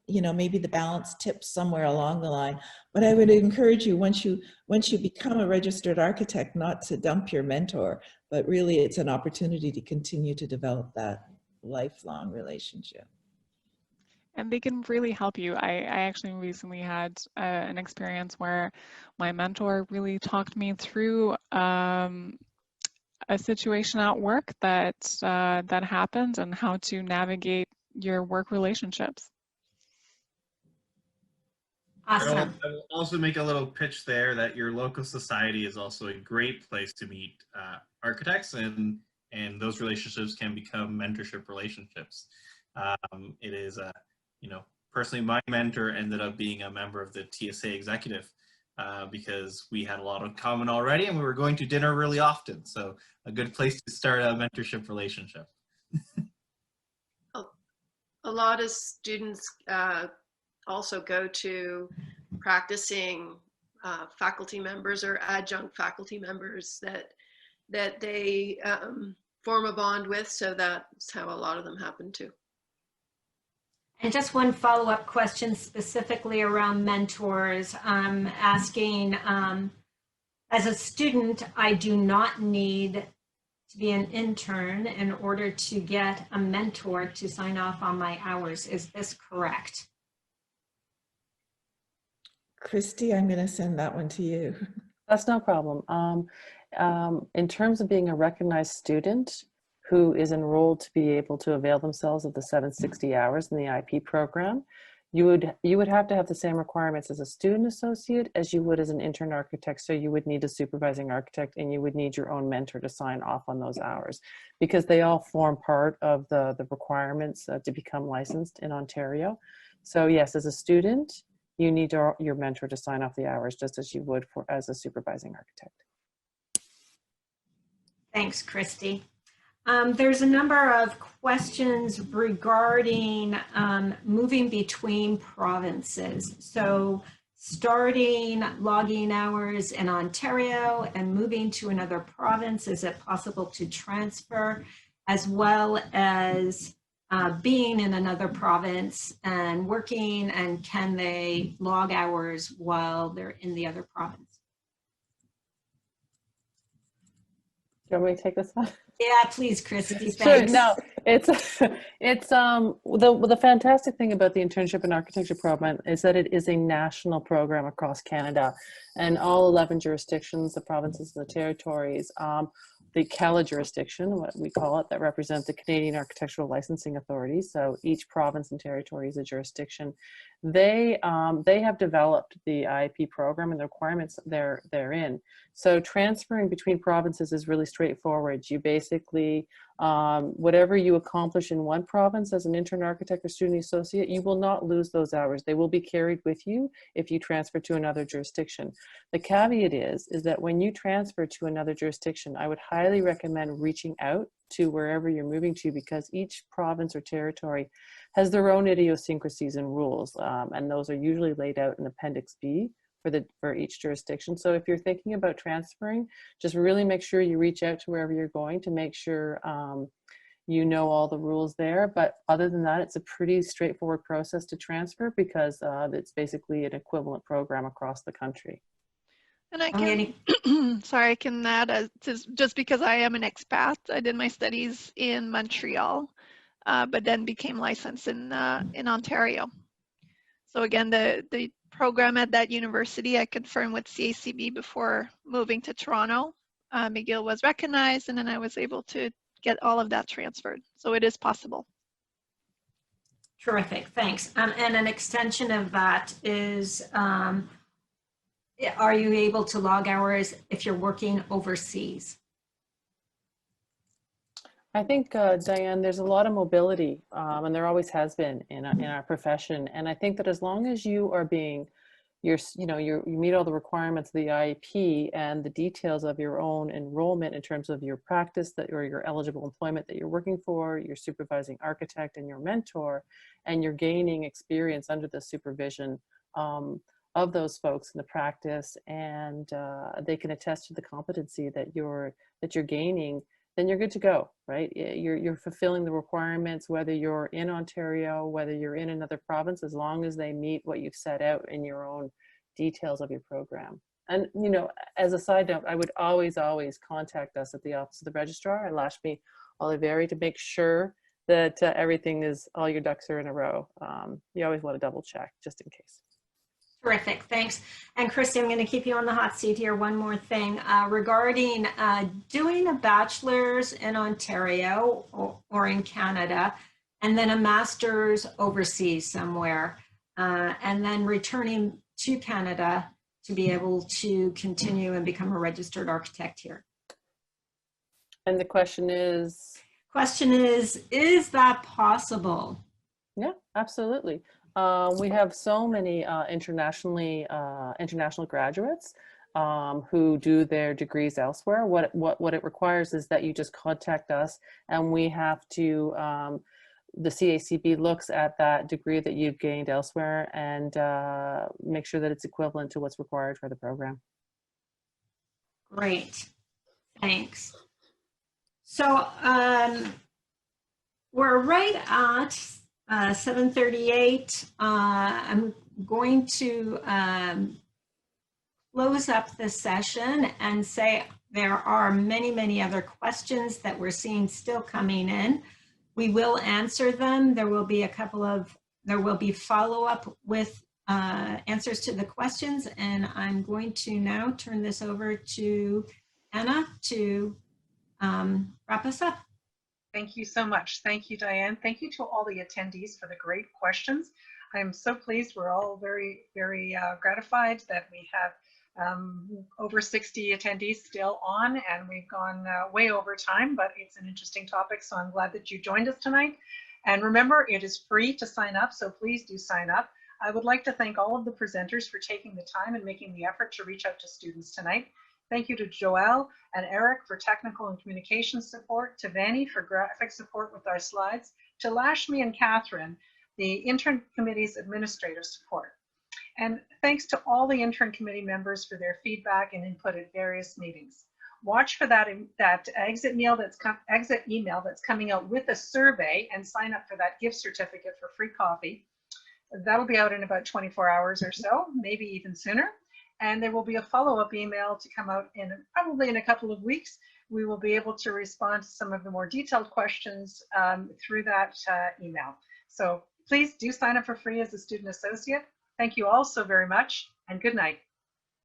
you know, maybe the balance tips somewhere along the line. But I would encourage you, once you become a registered architect, not to dump your mentor, but really it's an opportunity to continue to develop that lifelong relationship. And they can really help you. I actually recently had an experience where my mentor really talked me through a situation at work that that happened and how to navigate your work relationships. Awesome. I will also make a little pitch there that your local society is also a great place to meet architects, and those relationships can become mentorship relationships. It is, you know, personally, my mentor ended up being a member of the TSA executive because we had a lot in common already and we were going to dinner really often. So a good place to start a mentorship relationship. A lot of students also go to practicing faculty members or adjunct faculty members that they form a bond with, so that's how a lot of them happen too. And just one follow-up question specifically around mentors, asking, as a student, I do not need to be an intern in order to get a mentor to sign off on my hours. Is this correct? Christy, I'm going to send that one to you. That's no problem. In terms of being a recognized student who is enrolled to be able to avail themselves of the 760 hours in the IP program, you would have to have the same requirements as a student associate as you would as an intern architect. So you would need a supervising architect and you would need your own mentor to sign off on those hours, because they all form part of the requirements to become licensed in Ontario. So yes, as a student, you need your mentor to sign off the hours just as you would as a supervising architect. Thanks, Christy. There's a number of questions regarding moving between provinces. So starting logging hours in Ontario and moving to another province, is it possible to transfer, as well as being in another province and working, and can they log hours while they're in the other province? you want me to take this one? Yeah, please, Christy. Sure. Thanks. No, it's the fantastic thing about the internship in architecture program is that it is a national program across Canada, and all 11 jurisdictions, the provinces and the territories, the CALA jurisdiction, what we call it, that represent the Canadian Architectural Licensing Authority. So each province and territory is a jurisdiction. They have developed the IIP program and the requirements therein. So transferring between provinces is really straightforward. You basically, whatever you accomplish in one province as an intern architect or student associate, you will not lose those hours. They will be carried with you if you transfer to another jurisdiction. The caveat is that when you transfer to another jurisdiction, I would highly recommend reaching out to wherever you're moving to, because each province or territory has their own idiosyncrasies and rules, and those are usually laid out in Appendix B for each jurisdiction. So if you're thinking about transferring, just really make sure you reach out to wherever you're going to make sure you know all the rules there. But other than that, it's a pretty straightforward process to transfer, because it's basically an equivalent program across the country. And I can, sorry, I can add, just because I am an expat, I did my studies in Montreal, but then became licensed in Ontario. So again, the program at that university, I confirmed with CACB before moving to Toronto. McGill was recognized, and then I was able to get all of that transferred. So it is possible. Terrific, thanks. And an extension of that is, are you able to log hours if you're working overseas? I think, Diane, there's a lot of mobility, and there always has been in our profession. And I think that as long as you are you meet all the requirements of the IEP and the details of your own enrollment in terms of your practice or your eligible employment that you're working for, your supervising architect and your mentor, and you're gaining experience under the supervision of those folks in the practice, and they can attest to the competency that you're gaining, then you're good to go, right? You're fulfilling the requirements, whether you're in Ontario, whether you're in another province, as long as they meet what you've set out in your own details of your program. And, you know, as a side note, I would always contact us at the Office of the Registrar at Lashmi Oliveri to make sure that everything is, all your ducks are in a row. You always want to double check just in case. Terrific, thanks. And Christy, I'm going to keep you on the hot seat here. One more thing regarding doing a bachelor's in Ontario or in Canada, and then a master's overseas somewhere, and then returning to Canada to be able to continue and become a registered architect here. And the question is? Question is that possible? Yeah, absolutely. We have so many international graduates who do their degrees elsewhere. What it requires is that you just contact us, and we have to, the CACB looks at that degree that you've gained elsewhere and make sure that it's equivalent to what's required for the program. Great, thanks. So we're right at 7:38. I'm going to close up the session and say there are many other questions that we're seeing still coming in. We will answer them. There will be follow-up with answers to the questions, and I'm going to now turn this over to Anna to wrap us up. Thank you so much. Thank you, Diane. Thank you to all the attendees for the great questions. I'm so pleased. We're all very gratified that we have over 60 attendees still on, and we've gone way over time, but it's an interesting topic, so I'm glad that you joined us tonight. And remember, it is free to sign up, so please do sign up. I would like to thank all of the presenters for taking the time and making the effort to reach out to students tonight. Thank you to Joelle and Eric for technical and communication support, to Vanny for graphic support with our slides, to Lashmi and Catherine, the intern committee's administrative support. And thanks to all the intern committee members for their feedback and input at various meetings. Watch for that exit email that's coming out with a survey, and sign up for that gift certificate for free coffee. That'll be out in about 24 hours or so, maybe even sooner. And there will be a follow-up email to come out probably in a couple of weeks we will be able to respond to some of the more detailed questions through that email. So please do sign up for free as a student associate. Thank you all so very much, and good night.